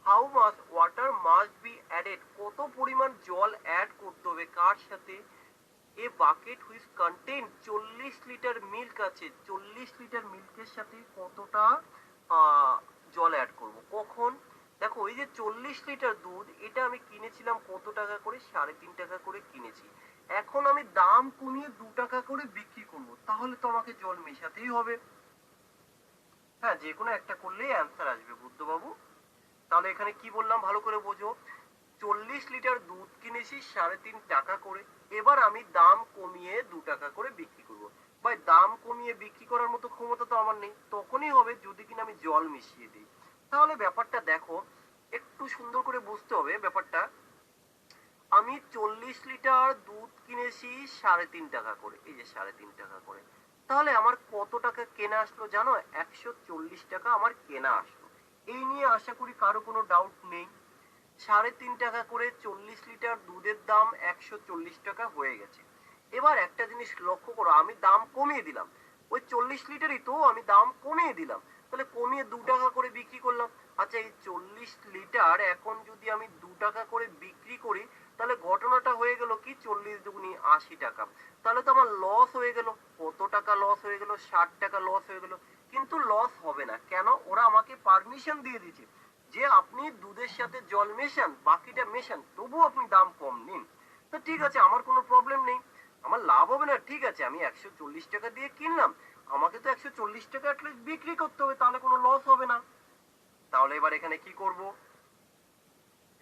[SPEAKER 1] how much water must be added, কত পরিমাণ জল অ্যাড করতে হবে কার সাথে? A bucket which contain 40 litre milk আছে, 40 লিটার মিল্কের সাথে কতটা জল অ্যাড করব কখন? দেখো এই যে 40 লিটার দুধ, এটা আমি কিনেছিলাম কত টাকা করে? 3.5 টাকা করে কিনেছি। এখন আমি দাম কমিয়ে 2 টাকা করে বিক্রি করব, তাহলে তো আমাকে জল মেশাতেই হবে। হ্যাঁ, যে কোনো একটা করলেই অ্যান্সার আসবে বুদ্ধবাবু। তাহলে এখানে কি বললাম ভালো করে বোঝো, 40 লিটার দুধ কিনেছি 3.5 টাকা করে, এবার আমি দাম কমিয়ে 2 টাকা করে বিক্রি করব। ভাই দাম কমিয়ে বিক্রি করার মতো ক্ষমতা তো আমার নেই, তখনই হবে যদি কিনা আমি জল মিশিয়ে দিই। তাহলে ব্যাপারটা দেখো, একটু সুন্দর করে বুঝতে হবে ব্যাপারটা। আমি 40 লিটার দুধ কিনেছি 3.5 টাকা করে, এই যে 3.5 টাকা করে, তাহলে আমার কত টাকা কেনা আসলো জানো? 140 টাকা আমার কেনা আসলো। এই নিয়ে আশা করি কারো কোনো ডাউট নেই। 3.5 টাকা করে 40 লিটার দুধের দাম 140 টাকা হয়ে গেছে। এবার একটা জিনিস লক্ষ্য করো, আমি দাম কমিয়ে দিলাম, ওই 40 লিটারই তো আমি দাম কমিয়ে দিলাম, তাহলে কমিয়ে 2 টাকা করে বিক্রি করলাম। আচ্ছা এই 40 লিটার এখন যদি আমি 2 টাকা করে বিক্রি করি, তাহলে ঘটনাটা হয়ে গেল কি, 40 দুগুনি 80 টাকা, তাহলে তো আমার লস হয়ে গেল। কত টাকা লস হয়ে গেল? 60 টাকা লস হয়ে গেল। কিন্তু লস হবে না কেন? ওরা আমাকে পারমিশন দিয়ে দিয়েছে যে আপনি দুধের সাথে জল মেশান, বাকিটা মেশান, তবু আপনি দাম কম নিন। তো ঠিক আছে, আমার কোনো প্রবলেম নেই, আমার লাভ হবে না, ঠিক আছে, আমি 140 টাকা দিয়ে কিনলাম, আমাকে তো 140 টাকা অ্যাটলিস্ট বিক্রি করতে হবে, তাহলে কোনো লস হবে না। তাহলে এবার এখানে কি করব?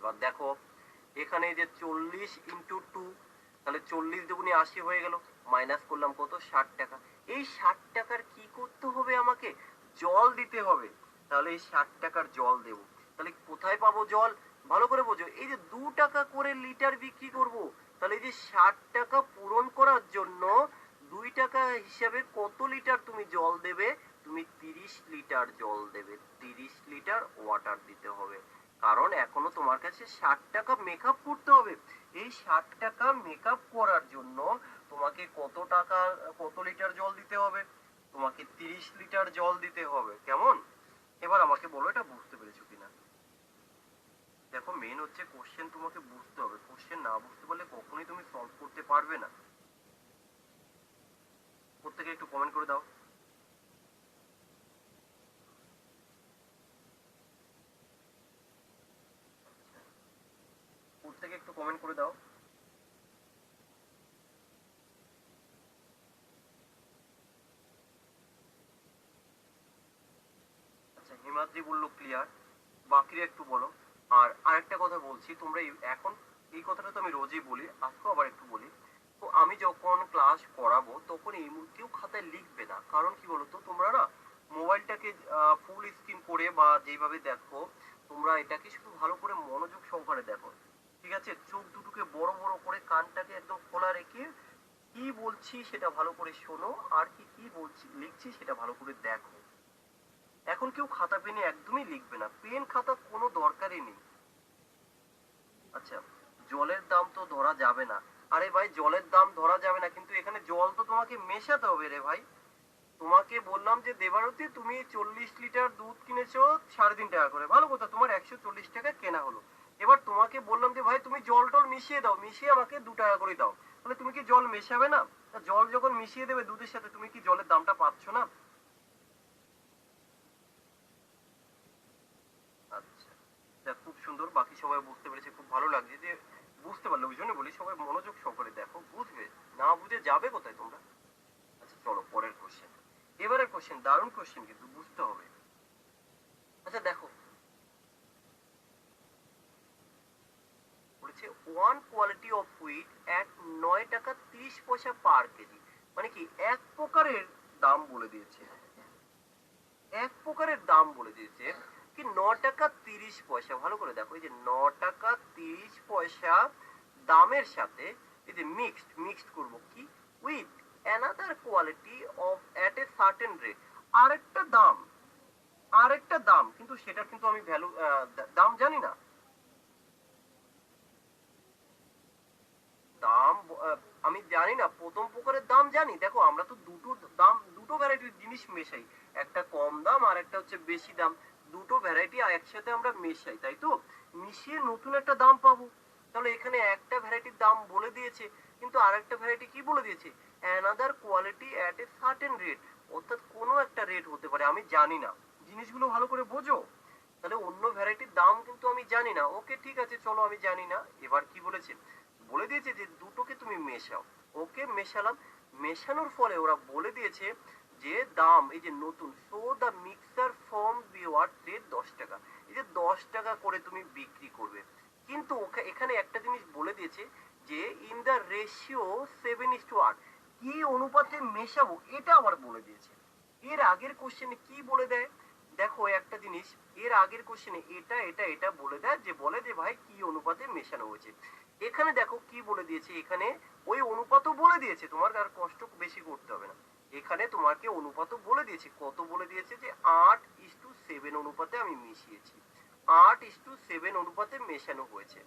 [SPEAKER 1] এবার দেখো এখানে যে 40 × 2, তাহলে 40 দুগুনি 80 হয়ে গেল, মাইনাস করলাম কত? 60 টাকা। এই 60 টাকার কি করতে হবে? আমাকে জল দিতে হবে। তাহলে এই 60 টাকার জল দেব, তাহলে কোথায় পাবো জল? ভালো করে বোঝো, এই যে 2 টাকা করে লিটার বিক্রি করব, তাহলে এই যে 60 টাকা পূরণ করার জন্য 2 টাকা হিসাবে কত লিটার তুমি জল দেবে? তুমি 30 লিটার জল দেবে, 30 লিটার ওয়াটার দিতে হবে। কারণ এখনো তোমার কাছে 60 টাকা মেকআপ করতে হবে। এই 60 টাকা মেকআপ করার জন্য তোমাকে কত লিটার জল দিতে হবে? তোমাকে 30 লিটার জল দিতে হবে। কেমন? এবার আমাকে বলো এটা বুঝতে পেরেছো কিনা। দেখো মেন হচ্ছে কোশ্চেন তোমাকে বুঝতে হবে, কোশ্চেন না বুঝতে পারলে কখনোই তুমি সলভ করতে পারবে না। প্রত্যেকে একটু কমেন্ট করে দাও। প্রত্যেকে একটু কমেন্ট করে দাও। আচ্ছা হিমাদ্রি বললো ক্লিয়ার, বাকিরা একটু বলো। আর আরেকটা কথা বলছি, তোমরা এখন এই কথাটা তো আমি রোজই বলি, আজকেও আবার একটু বলি। তো আমি যখন ক্লাস করাবো তখন এই কেউ খাতায় লিখবে না, কারণ কি বলতো তোমরা না মোবাইলটাকে ফুল স্ক্রিন করে বা যেভাবে দেখো, তোমরা এটাকে শুধু ভালো করে মনোযোগ সহকারে দেখো, ঠিক আছে? চোখ দুটোকে বড় বড় করে, কানটাকে একদম খোলা রেখে কি বলছি সেটা ভালো করে শোনো, আর কি কি বলছি লিখছি সেটা ভালো করে দেখো। এখন কেউ খাতা পেনে একদমই লিখবে না, পেন খাতা কোনো দরকারই নেই। আচ্ছা, জলের দাম তো ধরা যাবে না। আরে ভাই জলের দাম ধরা যাবে না, কিন্তু এখানে জল তো তোমাকে মেশাতে হবে রে ভাই। তোমাকে বললাম যে দেবারতী তুমি 40 লিটার দুধ কিনেছো 3.5 টাকা করে, ভালো কথা, তোমার 140 টাকা কেনা হলো। এবার তোমাকে বললাম যে ভাই তুমি জল টল মিশিয়ে দাও, মিশিয়ে আমাকে 2 টাকা করে দাও, তাহলে তুমি কি জল মেশাবে না? তা জল যখন মিশিয়ে দেবে দুধের সাথে, তুমি কি জলের দামটা পাচ্ছ না? আচ্ছা, যাক, খুব সুন্দর, বাকি সবাই বুঝতে পেরেছে, খুব ভালো লাগছে যে বুঝতে পারলে। ওই জন্য বলি সবাই মনোযোগ সহকারে দেখো, বুঝবে, না বুঝে যাবে কোথায় তোমরা। আচ্ছা চলো পরের কোশ্চেন। এবারের কোশ্চেন দারুণ কোশ্চেন, কিন্তু বুঝতে হবে। আচ্ছা দেখো, বলেছে ওয়ান কোয়ালিটি অফ হুইট এট 9 টাকা 30 পয়সা পার কেজি। মানে কি এক প্রকারের দাম বলে দিয়েছে, এক প্রকারের দাম বলে দিয়েছে কি 9 টাকা 30 পয়সা। ভালো করে দেখো, এই যে 9 টাকা 30 পয়সা দামের সাথে এই যে মিক্সড করব কি with another quality of at a certain rate. আরেকটা দাম, আরেকটা দাম, কিন্তু সেটা কিন্তু আমি দাম জানি না। দাম আমি জানি না, প্রথম প্রকারের দাম জানি। দেখো আমরা তো দুটো ভ্যারাইটির জিনিস মেশাই, একটা কম দাম আর একটা হচ্ছে বেশি দাম। দুটো ভ্যারাইটি একসাথে আমরা মেশাই, তাই তো? মিশিয়ে নতুন একটা দাম পাবো। তাহলে এখানে একটা ভ্যারাইটির দাম বলে দিয়েছে, কিন্তু আরেকটা ভ্যারাইটি কি বলে দিয়েছে? Another quality at a certain rate, অর্থাৎ কোনো একটা রেট হতে পারে, আমি জানি না। জিনিসগুলো ভালো করে বোঝো। তাহলে অন্য ভ্যারাইটির দাম কিন্তু আমি জানি না। ওকে ঠিক আছে, চলো আমি জানি না। এবার কি বলেছে? বলে দিয়েছে যে দুটোকে তুমি মেশাও। ওকে মেশালাম, মেশানোর ফলে ওরা বলে দিয়েছে যে দাম, এই যে নতুন, so the mixture form beware rate 10 টাকা। এই যে 10 টাকা করে তুমি বিক্রি করবে। কিন্তু এখানে একটা জিনিস বলে দিয়েছে যে ইন দা রেশিও 7:8, কি অনুপাতে মেশাবো এটা আবার বলে দিয়েছে। এর আগের কোশ্চেনে কি বলে দেয় দেখো একটা জিনিস, এর আগের কোশ্চেনে এটা এটা এটা বলে দেয়, যে বলে যে ভাই কি অনুপাতে মেশানো হয়েছে। এখানে দেখো কি বলে দিয়েছে, এখানে ওই অনুপাতও বলে দিয়েছে, তোমার আর কষ্ট বেশি করতে হবে না। এখানে তোমাকে অনুপাতও বলে দিয়েছে, কত বলে দিয়েছে যে 8:7 অনুপাতে আমি মিশিয়েছি, 8:7 অনুপাতে মেশানো হয়েছে।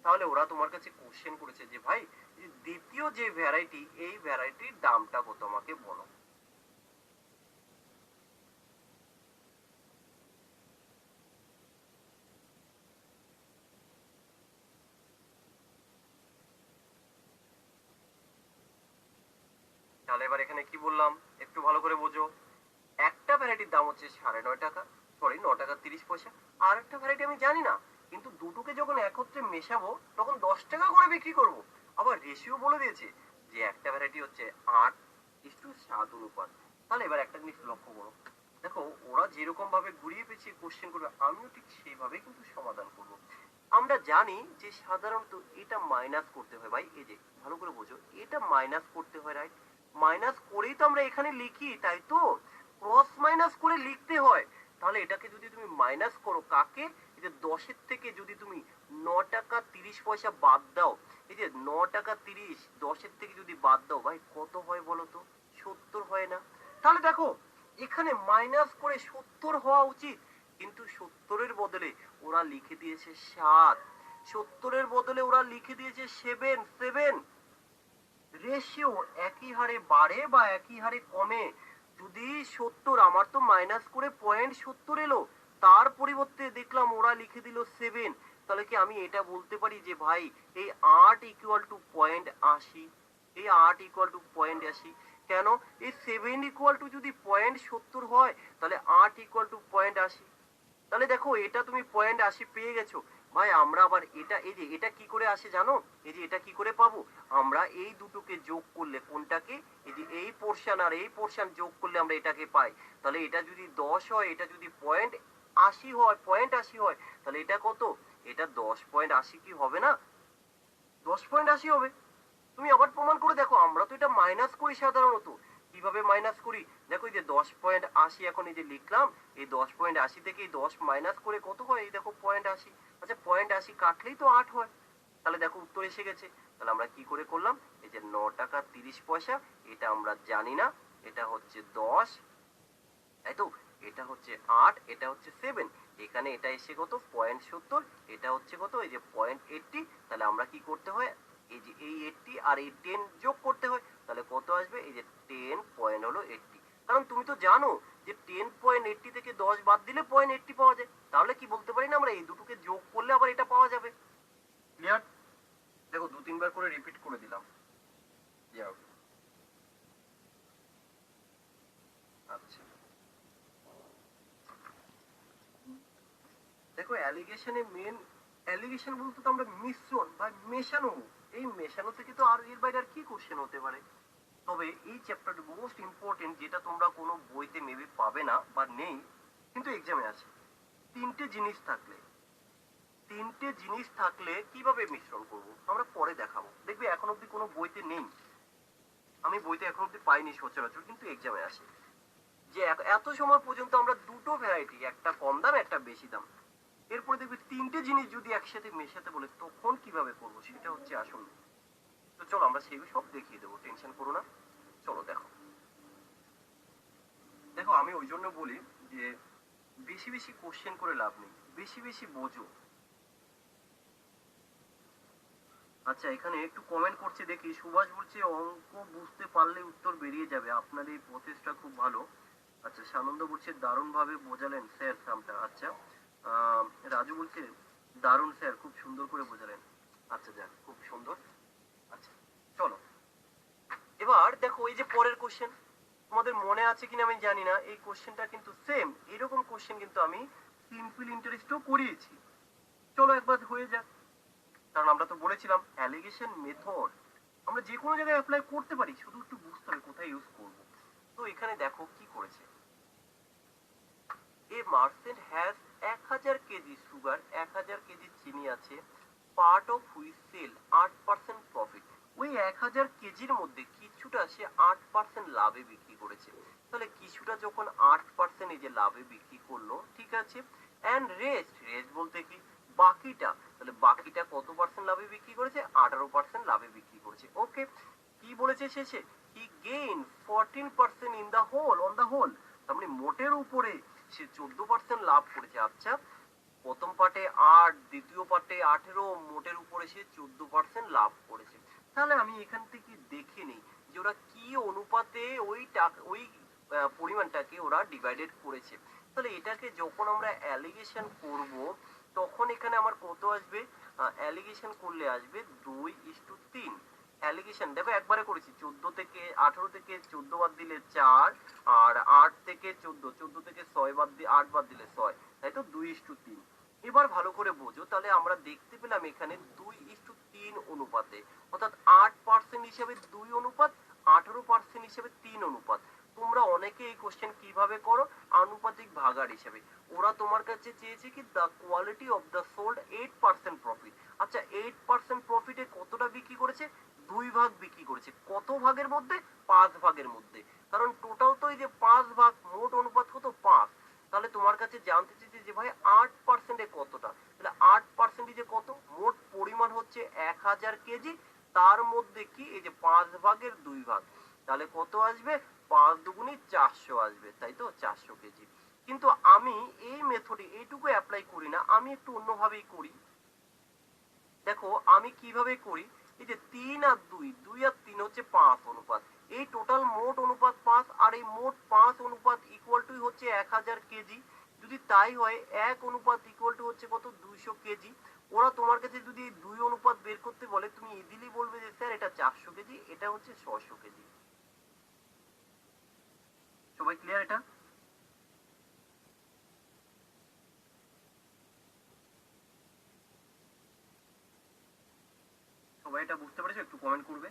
[SPEAKER 1] তাহলে ওরা তোমার কাছে কোশ্চেন করেছে যে ভাই দ্বিতীয় যে ভ্যারাইটি, এই ভ্যারাইটির দামটা কত আমাকে বলো। তাহলে এবার এখানে কি বললাম একটু ভালো করে বোঝো। একটা ভ্যারাইটির দাম হচ্ছে 9.5 টাকা, সরি 9 টাকা 30 পয়সা। আর একটা ভ্যারাইটি আমি জানি না, কিন্তু দুটোকে যখন একত্রে মেশাবো তখন 10 টাকা করে বিক্রি করব। আবার রেশিও বলে দিয়েছে যে একটা ভ্যারাইটি হচ্ছে 8:7 অনুপাত। তাহলে এবার একটা জিনিস লক্ষ্য করো, দেখো ওরা যেরকম ভাবে ঘুরিয়ে পেঁচিয়ে কোশ্চেন করবে, আমিও ঠিক সেইভাবে কিন্তু সমাধান করব। আমরা জানি যে সাধারণত এটা মাইনাস করতে হয় ভাই, এই যে ভালো করে বোঝো, এটা মাইনাস করতে হয়, রাইট? মাইনাস করেই তো আমরা এখানে লিখি, তাই তো? ক্রস মাইনাস করে লিখতে হয়। তাহলে এটাকে যদি তুমি মাইনাস করো কাকে, এই যে 10-এর থেকে যদি তুমি 9 টাকা 30 পয়সা বাদ দাও, এই যে 9 টাকা 30 10-এর থেকে যদি বাদ দাও ভাই কত হয় বলো তো? 70 হয় না? তাহলে দেখো এখানে মাইনাস করে 70 হওয়া উচিত, কিন্তু 70-এর বদলে ওরা লিখে দিয়েছে 7, 70-এর বদলে ওরা লিখে দিয়েছে 7। রেশিও একই হারে বাড়ে বা একই হারে কমে। যদি 70, আমার তো মাইনাস করে 0.70 এলো, তার পরিবর্তে দেখলাম ওরা লিখে দিল 7, তাহলে কি আমি এটা বলতে পারি যে ভাই এই 8 ইকুয়াল টু 0.80, এই 8 ইকুয়াল টু 0.80? কেন, এই 7 ইকুয়াল টু যদি 0.70 হয় তাহলে 8 ইকুয়াল টু 0.80। তাহলে দেখো এটা তুমি 0.80 পেয়ে গেছো। ভাই আমরা আবার এটা, এই যে এটা কি করে আসে জানো, এই যে এটা কি করে পাবো, আমরা এই দুটোকে যোগ করলে, কোনটাকে, এই যে এই পোর্শন আর এই পোর্শন যোগ করলে আমরা এটাকে পাই। তাহলে এটা যদি 10 হয়, এটা যদি 0.80 হয়, 0.80 হয়, তাহলে এটা কত, এটা 10.80 কি হবে না, 10.80 হবে। তুমি আবার প্রমাণ করে দেখো, আমরা তো এটা মাইনাস করি সাধারণত। কিভাবে মাইনাস করি দেখো, এই যে 10.80 এখন এই যে লিখলাম, এই 10.80 থেকে এই 10 মাইনাস করে কত হয়, এই দেখো 0.80। আচ্ছা 0.80 কাটলেই তো 8 হয়। তাহলে দেখো উত্তর এসে গেছে। তাহলে আমরা কি করে করলাম, এই যে 9 টাকা 30 পয়সা, এটা আমরা জানি না, এটা হচ্ছে 10, তাই তো, এটা হচ্ছে 8, এটা হচ্ছে 7, এখানে এটা এসে কত 0.70, এটা হচ্ছে কত, এই যে 0.80। তাহলে আমরা কি করতে হয়, এই যে এই 80 আর এই 10 যোগ করতে হয়, তাহলে কত আসবে, এই যে 10 পয়েন্ট হলো 80। কারণ তুমি তো জানো যে 10.80 থেকে 10 বাদ দিলে 0.80 পাওয়া যায়। তাহলে কি বলতে পারি না আমরা এই দুটোকে যোগ করলে আবার এটা পাওয়া যাবে। ক্লিয়ার? দেখো 2-3 বার করে রিপিট করে দিলাম। যাও, আচ্ছা দেখো অ্যালিগেশনে মেন, অ্যালিগেশন বলতে তো আমরা মিশ্রণ বা মেশানো, এই মেশানো থেকে তো আর এর বাইরে আর কি কোশ্চেন হতে পারে। তবে এই চ্যাপ্টারটা মোস্ট ইম্পর্টেন্ট, যেটা তোমরা কোনো বইতে মেবি পাবে না বা নেই, কিন্তু এক্সামে আছে। তিনটে জিনিস থাকলে, তিনটে জিনিস থাকলে কিভাবে মিশ্রণ করব আমরা পরে দেখাবো, দেখবি এখন অব্দি কোনো বইতে নেই, আমি বইতে এখন অব্দি পাইনি সচরাচর, কিন্তু এক্সামে আসে। যে এত সময় পর্যন্ত আমরা দুটো ভ্যারাইটি, একটা কম দাম একটা বেশি দাম, এরপরে দেখবি তিনটে জিনিস যদি একসাথে মেশাতে বলে তখন কিভাবে করবো, সেটা হচ্ছে আসল। তো চলো আমরা সেগুলো সব দেখিয়ে দেবো, টেনশন করো না। চলো দেখো, দেখো আমি ওই জন্য বলি যে বেশি বেশি কোশ্চেন করে লাভ নেই, বেশি বেশি বোঝো। আচ্ছা এখানে একটু কমেন্ট করছে দেখি, সুভাষ বলছে অঙ্ক বুঝতে পারলে উত্তর বেরিয়ে যাবে, আপনার এই প্রচেষ্টা খুব ভালো। আচ্ছা সানন্দ বলছে দারুণ ভাবে বোঝালেন স্যার সামটা। আচ্ছা রাজু বলছে দারুণ স্যার, খুব সুন্দর করে বোঝালেন। আচ্ছা যাক, খুব সুন্দর। আচ্ছা চলো এবার দেখো এই যে পরের কোশ্চেন, তোমাদের মনে আছে কিনা আমি জানি না, এই কোশ্চেনটা কিন্তু সেম, এরকম কোশ্চেন কিন্তু আমি সিম্পল ইন্টারেস্টও করিয়েছি। চলো একবার হয়ে যাক, কারণ আমরা তো বলেছিলাম অ্যালিগেশন মেথড আমরা যে কোনো জায়গায় অ্যাপ্লাই করতে পারি, শুধু একটু বুঝতে হবে কোথায় ইউজ করব। তো এখানে দেখো কি করেছে, a merchant has 1000 kg sugar, 1000 kg চিনি আছে, part of which sell 8% profit. ওই 1000 কেজির মধ্যে কিছুটা সে 8% লাভে বিক্রি করেছে। তাহলে কিছুটা যখন 8% এই যে লাভে বিক্রি করলো, ঠিক আছে, এন্ড রেস্ট, রেস্ট বলতে কি বাকিটা, তাহলে বাকিটা কত পার্সেন্ট লাভে বিক্রি করেছে, 18% লাভে বিক্রি করেছে। ওকে, কি বলেছে শেষে, he gain 14% in the whole, on the whole, তার মানে মোটের উপরে সে 14% লাভ করেছে। আচ্ছা প্রথম পার্টে 8, দ্বিতীয় পার্টে 18, মোটের উপরে সে 14% লাভ করেছে। তাহলে আমি এখান থেকে দেখে নিই যে ওরা কি অনুপাতে ওই টাকা, ওই পরিমাণটাকে ওরা ডিভাইডেড করেছে। তাহলে এটাকে যখন আমরা অ্যালিগেশন করব তখন এখানে আমার কত আসবে, অ্যালিগেশন করলে আসবে 2:3। অ্যালিগেশন দেখো একবারে করেছি, 14 থেকে 18 থেকে 14 বাদ দিলে 4, আর 8 থেকে 14, 14 থেকে 6 বাদ দিয়ে 8 বাদ দিলে 6, তাই তো 2:3। এবার ভালো করে বোঝো, তাহলে আমরা দেখতে পেলাম এখানে 2:3 অনুপাতে, অর্থাৎ 8% হিসেবে 2 অনুপাত, 18% হিসেবে 3 অনুপাত। তোমরা অনেকে এই কোশ্চেন কিভাবে করো, আনুপাতিক ভাগার হিসেবে। ওরা তোমার কাছে চেয়েছে কি the quality of the sold 8% profit. আচ্ছা 8% প্রফিটে কতটা বিক্রি করেছে, 2 ভাগ বিক্রি করেছে। কত ভাগের মধ্যে, 5 ভাগের মধ্যে, কারণ টোটাল তো এই যে 5 ভাগ, মোট অনুপাত কত 5। তাহলে তোমার কাছে জানতে চেয়েছে যে ভাই 8% কতটা, তাহলে 8% কত, মোট পরিমাণ হচ্ছে 1000 কেজি, তার মধ্যে কি এই যে 5 ভাগের 2 ভাগ, তাহলে কত আসবে? 5 দুগুণে 400 আসবে, তাই তো? 400 কেজি। কিন্তু আমি এই মেথডে এইটুকু অ্যাপ্লাই করি না, আমি একটু অন্যভাবেই করি। দেখো আমি কিভাবে করি, এই যে 3 আর 2, 2 আর 3 হচ্ছে 5 অনুপাত, এই টোটাল মোট অনুপাত 5, আর এই মোট 5 অনুপাত ইকুয়াল টু হচ্ছে 1000 কেজি। যদি তাই হয় 1 অনুপাত ইকুয়াল টু হচ্ছে কত? 200 কেজি। ওরা তোমার কাছে যদি 2 অনুপাত বের করতে বলে, তুমি ইজিলি বলবে যে স্যার এটা 400 কেজি, এটা হচ্ছে 600 কেজি। সবাই ক্লিয়ার এটা? সবাই এটা বুঝতে পেরেছো? একটু কমেন্ট করবে।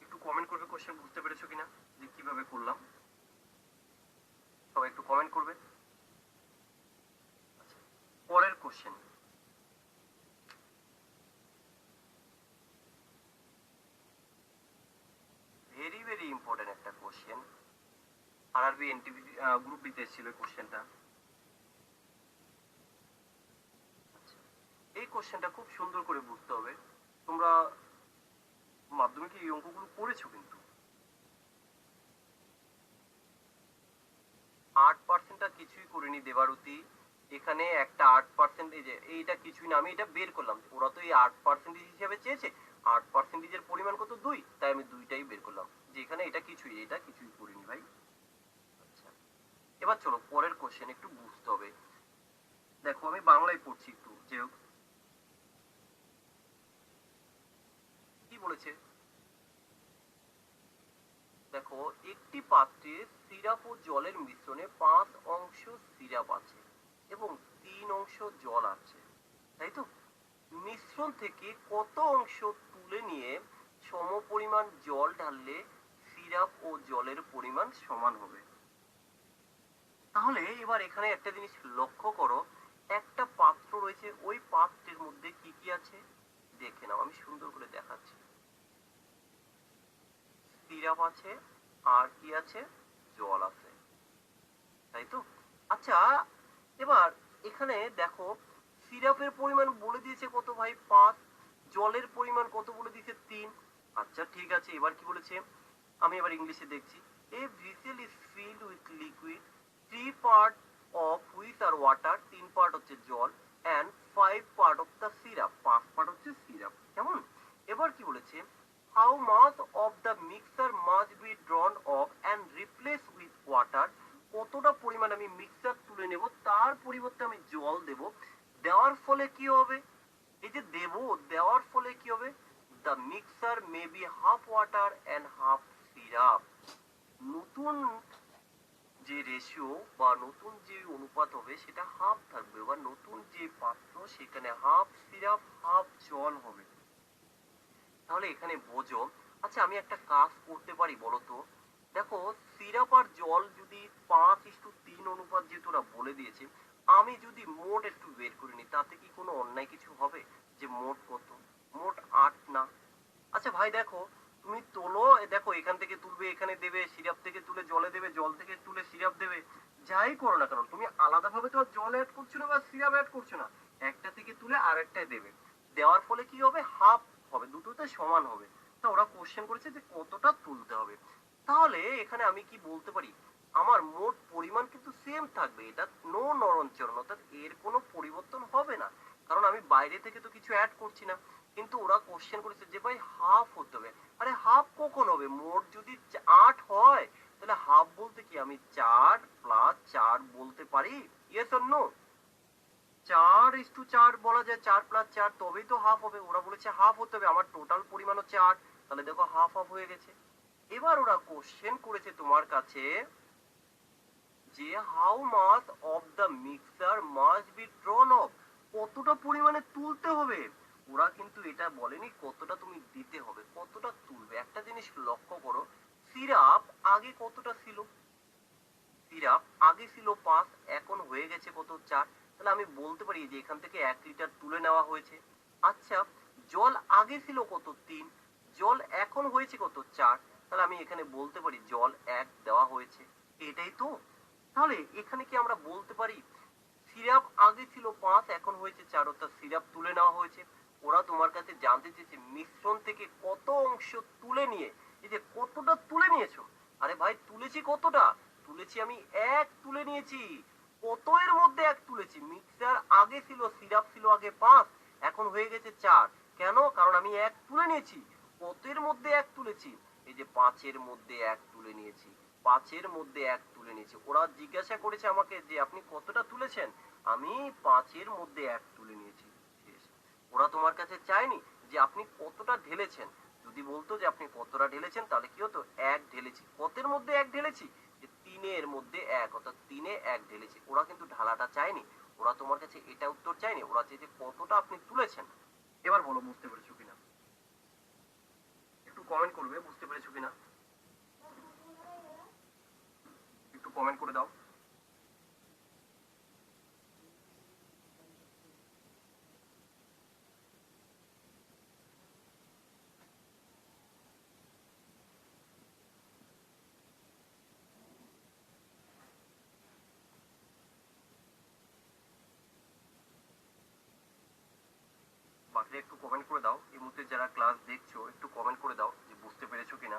[SPEAKER 1] একটু কমেন্ট করবে কোশ্চেন বুঝতে পেরেছো কিনা, যে কিভাবে করলাম। সবাই একটু কমেন্ট করবে। আচ্ছা, পরের কোশ্চেন, ভেরি ভেরি ইম্পর্টেন্ট একটা কোশ্চেন, আরআরবি এনটিভি গ্রুপ বিতে এসেছিল কোশ্চেনটা। এই কোশ্চেনটা খুব সুন্দর করে বুঝতে হবে। তোমরা মাধ্যমিকে এই অঙ্কগুলো করেছো কিন্তু 8%টা কিছুই করিনি দেবারতী। এখানে একটা 8%, এই যে এইটা কিছুই না, আমি এটা বের করলাম, ওরা তো এই 8% হিসেবে চেয়েছে, 8%-এর পরিমাণ কত? 2, তাই আমি 2টাই বের করলাম, যে এখানে এটা কিছুই করিনি ভাই। আচ্ছা, এবার চলো পরের কোশ্চেন একটু বুঝতে হবে। দেখো আমি বাংলায় পড়ছি একটু, যে কি বলেছে দেখো, একটি পাত্রে সিরাপ ও জলের মিশ্রণে 5 অংশ সিরাপ আছে এবং 3 অংশ জল আছে, তাই তো? মিশ্রণ থেকে কত অংশ তুলে নিয়ে সমপরিমাণ জল ঢাললে সিরাপ ও জলের পরিমাণ সমান হবে? তাহলে এবার এখানে একটা জিনিস লক্ষ্য করো, একটা পাত্র রয়েছে, ওই পাত্রের মধ্যে কি কি আছে দেখে নাও, আমি সুন্দর করে দেখাচ্ছি। সিরাপ আছে, আর কি আছে? জল আছে, তাই তো? আচ্ছা, এবার এখানে দেখো, সিরাপের পরিমাণ বলে দিয়েছে কত ভাই? 5। জলের পরিমাণ কত বলে দিয়েছে? 3। আচ্ছা ঠিক আছে, এবার কি বলেছে, আমি এবার ইংলিশে দেখছি। A vessel is filled with liquid, 3 part of which are water, 3 part হচ্ছে জল, and 5 part of the syrup, 5 part হচ্ছে সিরাপ। কেমন? এবার কি বলেছে, how much of the mixture must be drawn off and replace with water, কতটা পরিমাণ আমি মিক্সার তুলে নেব, তার পরিবর্তে আমি জল দেব। দেওয়ার ফলে কি হবে, এই যে দেব, দেওয়ার ফলে কি হবে, the mixer may be half water and half syrup. নতুন যে রেশিও বা নতুন যে অনুপাত হবে সেটা হাফ থাকবে, বা নতুন যে পাত্র সেখানে হাফ সিরাপ হাফ জল হবে। তাহলে এখানে বোঝো। আচ্ছা আমি একটা কাজ করতে পারি বলো তো, দেখো সিরাপ আর জল যদি 5:3 অনুপাত যেহেতু ওরা বলে দিয়েছে, আমি যদি মোট একটু বের করে নিই, তাতে কি কোনো অন্যায় কিছু হবে? যে মোট কত? মোট 8 না? আচ্ছা ভাই দেখো, তুমি তোলো, দেখো এখান থেকে তুলবে এখানে দেবে, সিরাপ থেকে তুলে জলে দেবে, জল থেকে তুলে সিরাপ দেবে, যাই করো না কেন, তুমি আলাদা ভাবে তো আর জল অ্যাড করছো না বা সিরাপ অ্যাড করছো না, একটা থেকে তুলে আরেকটায় দেবে। দেওয়ার ফলে কি হবে? হাফ হবে, দুটোতে সমান হবে। তা ওরা কোশ্চেন করেছে যে কতটা তুলতে হবে। তাহলে এখানে আমি কি বলতে পারি, আমার মোট পরিমাণ কিন্তু সেম থাকবে, এটা নো নড়নচড়ন, অর্থাৎ এর কোনো পরিবর্তন হবে না, কারণ আমি বাইরে থেকে তো কিছু অ্যাড করছি না। কিন্তু ওরা কোশ্চেন করেছে যে ভাই হাফ হতে হবে। আরে হাফ কখন হবে? মোট যদি 8 হয়, তাহলে হাফ বলতে কি আমি 4+4 বলতে পারি? Yes or no? 4:4 বলা যায়, 4+4, তবেই তো হাফ হবে। ওরা বলেছে হাফ হতে হবে, আমার টোটাল পরিমাণ হচ্ছে 8, তাহলে দেখো হাফ হাফ হয়ে গেছে। এবার ওরা কোশ্চেন করেছে তোমার কাছে যে how much of the mixture must be drawn of, কতটা পরিমাণে তুলতে হবে। ওরা কিন্তু এটা বলেনি কতটা তুমি দিতে হবে, কতটা তুলবে। একটা জিনিস লক্ষ্য করো, সিরাপ আগে কতটা ছিল? সিরাপ আগে ছিল 5, এখন হয়ে গেছে কত? 4। তাহলে আমি বলতে পারি যে এখান থেকে 1 লিটার তুলে নেওয়া হয়েছে। আচ্ছা, জল আগে ছিল কত? 3, জল এখন হয়েছে কত? 4। তাহলে আমি এখানে বলতে পারি জল 1 দেওয়া হয়েছে, এটাই তো। তাহলে এখানে কি আমরা বলতে পারি সিরাপ আগে ছিল 5, এখন হয়েছে 4, অর্থাৎ সিরাপ তুলে নেওয়া হয়েছে। ওরা তোমার কাছে জানতে চেয়েছে মিশ্রণ থেকে কত অংশ তুলে নিয়ে, এই যে কতটা তুলে নিয়েছো। আরে ভাই তুলেছি কতটা, তুলেছি আমি 1 তুলে নিয়েছি। কত এর মধ্যে 1 তুলেছি? মিক্সার আগে ছিল, সিরাপ ছিল আগে 5, এখন হয়ে গেছে 4। কেন? কারণ আমি 1 তুলে নিয়েছি। কতের মধ্যে 1 তুলেছি? এই যে 5 এর মধ্যে 1 তুলে নিয়েছি। 5 এর মধ্যে 1 তুলে নিয়েছি। ওরা জিজ্ঞাসা করেছে আমাকে যে আপনি কতটা তুলেছেন? আমি 5 এর মধ্যে 1 তুলে নিয়েছি। শেষ। ওরা তোমার কাছে চায়নি যে আপনি কতটা ঢেলেছেন। যদি বলতো যে আপনি কতটা ঢেলেছেন তাহলে কি হতো? 1 ঢেলেছি। কতের মধ্যে 1 ঢেলেছি? যে 3 এর মধ্যে 1, অর্থাৎ 3 এ 1 ঢেলেছি। ওরা কিন্তু ঢালাটা চায়নি। ওরা তোমার কাছে এটা উত্তর চায়নি। ওরা চেয়েছে কতটা আপনি তুলেছেন। এবার বলো বুঝতে পেরেছো কিনা? একটু কমেন্ট করবে বুঝতে পেরেছো কিনা? একটু কমেন্ট করে দাও। বাকিরা একটু কমেন্ট করে দাও। এই মুহূর্তে যারা ক্লাস দেখছো একটু কমেন্ট করে দাও যে বুঝতে পেরেছো কিনা।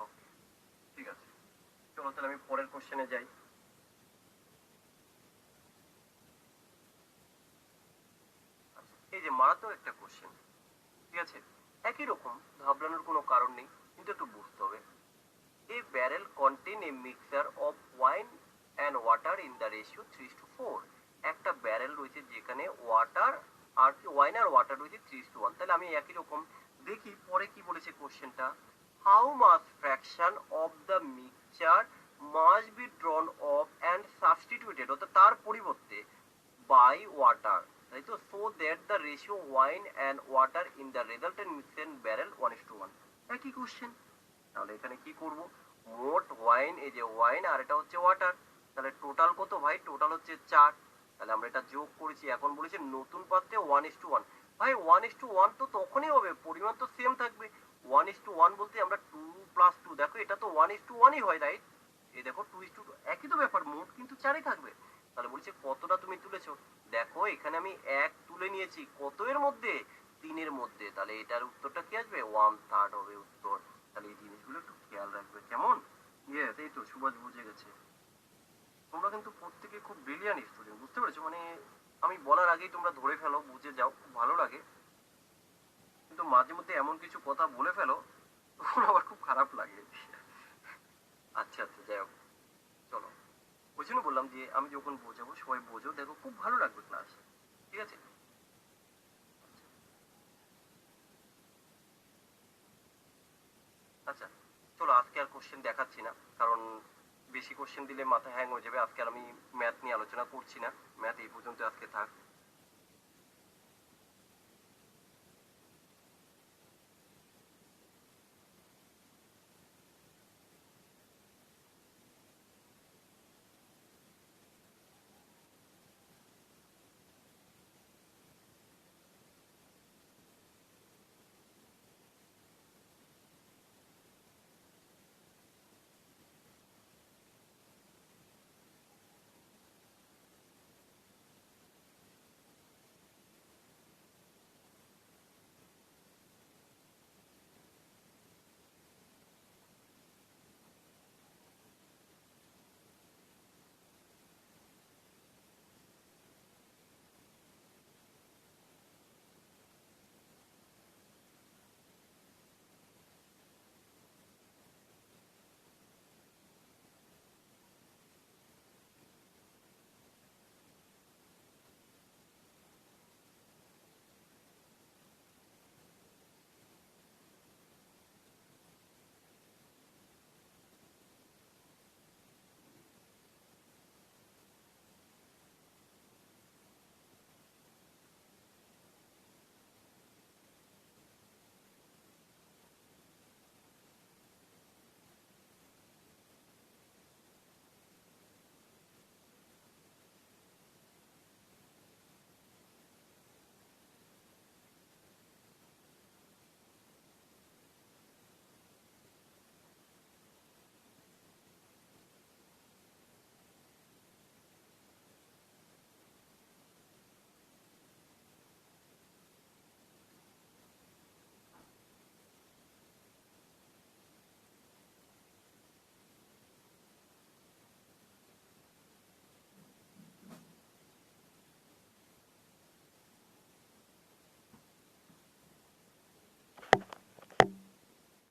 [SPEAKER 1] ওকে, ঠিক আছে। চলো তাহলে আমি পরের কোশ্চেনে যাই। আচ্ছা, এই যে মারাত্মক একটা কোশ্চেন, ঠিক আছে? একই রকম, ঘাবড়ানোর কোনো কারণ নেই, কিন্তু একটু বুঝতে হবে। A barrel contain a mixture of wine and water in the ratio 3:4। একটা ব্যারেল রয়েছে যেখানে ওয়াটার আর কি, ওয়াইন আর ওয়াটার রয়েছে 3:1। তাহলে আমি একই রকম দেখি পরে কি বলেছে কোশ্চেনটা। How much fraction of the mixture must be drawn off and substituted, অর্থাৎ তার পরিবর্তে বাই ওয়াটার, তাই তো, so that the ratio wine and water in the resultant mixture barrel 1:1। একই কোশ্চেন। তাহলে এখানে কি করব? মোট ওয়াইন, এই যে ওয়াইন আর এটা হচ্ছে ওয়াটার, তাহলে টোটাল কত ভাই? টোটাল হচ্ছে 4। তাহলে আমরা এটা যোগ করেছি। এখন বলেছে নতুন পাত্রে 1:1। ভাই 1:1 তো তখনই হবে, পরিমাণ তো সেম থাকবে। 1:1 বলতে আমরা 2 + 2, দেখো এটা তো 1:1ই হয়, রাইট? এই দেখো 2:2, একই তো ব্যাপার, মোট কিন্তু 4ই থাকবে। তাহলে বলছে কতটা তুমি তুলেছো? দেখো এখানে আমি 1 তুলে নিয়েছি। কত এর মধ্যে? 3 এর মধ্যে। তাহলে এটার উত্তরটা কি আসবে? 1/3 হবে উত্তর। তাহলে এই জিনিসগুলো একটু খেয়াল রাখবে, কেমন? ইয়েস, এই তো সুভাষ বুঝে গেছে। তোমরা কিন্তু প্রত্যেকে খুব ব্রিলিয়ান্ট স্টুডেন্ট, বুঝতে পেরেছো? মানে আমি বলার আগেই তোমরা ধরে ফেলো, বুঝে যাও, খুব ভালো লাগে। কিন্তু মাঝে মধ্যে এমন কিছু কথা বলে ফেলো তখন আবার খুব খারাপ লাগে। আচ্ছা আচ্ছা, যাই হোক, চলো। ওই জন্য বললাম যে আমি যখন বোঝাবো সবাই বোঝো, দেখো খুব ভালো লাগবে ক্লাস। ঠিক আছে? আচ্ছা, চলো আজকে আর কোশ্চেন দেখাচ্ছি না, কারণ বেশি কোশ্চেন দিলে মাথা হ্যাং হয়ে যাবে। আজকে আর আমি ম্যাথ নিয়ে আলোচনা করছি না। ম্যাথ এই পর্যন্ত আজকে থাক।